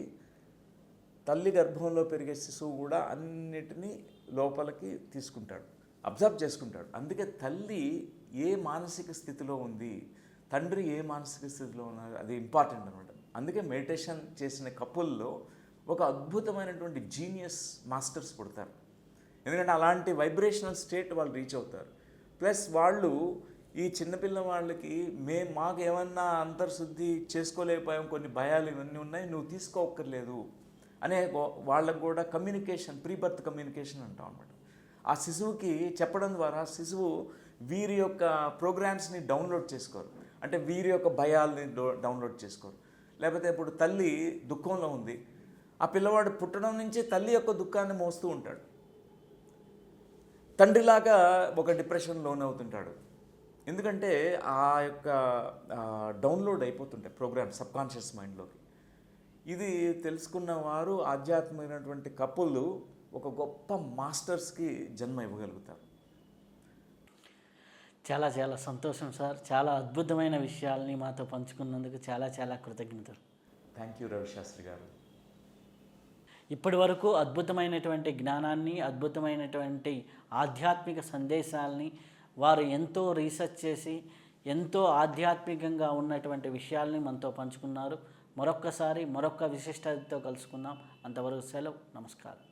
S2: తల్లి గర్భంలో పెరిగే శిశువు కూడా అన్నిటినీ లోపలికి తీసుకుంటాడు, అబ్జర్వ్ చేసుకుంటాడు. అందుకే తల్లి ఏ మానసిక స్థితిలో ఉంది, తండ్రి ఏ మానసిక స్థితిలో ఉన్నారు, అది ఇంపార్టెంట్ అనమాట. అందుకే మెడిటేషన్ చేసిన కపుల్లో ఒక అద్భుతమైనటువంటి జీనియస్ మాస్టర్స్ పుడతారు. ఎందుకంటే అలాంటి వైబ్రేషనల్ స్టేట్ వాళ్ళు రీచ్ అవుతారు. ప్లస్ వాళ్ళు ఈ చిన్నపిల్ల వాళ్ళకి మాకు ఏమన్నా అంతర్శుద్ధి చేసుకోలేకపోయాం, కొన్ని భయాలు ఇవన్నీ ఉన్నాయి, నువ్వు తీసుకోక్కర్లేదు అనే వాళ్ళకు కూడా కమ్యూనికేషన్, ప్రీ బర్త్ కమ్యూనికేషన్ అంటాం అనమాట. ఆ శిశువుకి చెప్పడం ద్వారా శిశువు వీరి యొక్క ప్రోగ్రామ్స్ని డౌన్లోడ్ చేసుకోరు. అంటే వీరి యొక్క భయాల్ని డౌన్లోడ్ చేసుకోరు. లేకపోతే ఇప్పుడు తల్లి దుఃఖంలో ఉంది, ఆ పిల్లవాడు పుట్టడం నుంచే తల్లి యొక్క దుఃఖాన్ని మోస్తూ ఉంటాడు. తండ్రిలాగా ఒక డిప్రెషన్ లోన్ అవుతుంటాడు. ఎందుకంటే ఆ యొక్క డౌన్లోడ్ అయిపోతుంటాయి ప్రోగ్రామ్ సబ్కాన్షియస్ మైండ్లోకి. ఇది తెలుసుకున్న వారు ఆధ్యాత్మికమైనటువంటి కపుల్ ఒక గొప్ప మాస్టర్స్కి జన్మ ఇవ్వగలుగుతారు.
S1: చాలా చాలా సంతోషం సార్. చాలా అద్భుతమైన విషయాల్ని మాతో పంచుకున్నందుకు చాలా చాలా కృతజ్ఞతలు.
S2: థ్యాంక్ యూ రవిశాస్త్రి గారు.
S1: ఇప్పటి వరకు అద్భుతమైనటువంటి జ్ఞానాన్ని, అద్భుతమైనటువంటి ఆధ్యాత్మిక సందేశాలని వారు ఎంతో రీసెర్చ్ చేసి ఎంతో ఆధ్యాత్మికంగా ఉన్నటువంటి విషయాల్ని మనతో పంచుకున్నారు. మరొక్క విశిష్టతతో కలుసుకుందాం. అంతవరకు సెలవు. నమస్కారం.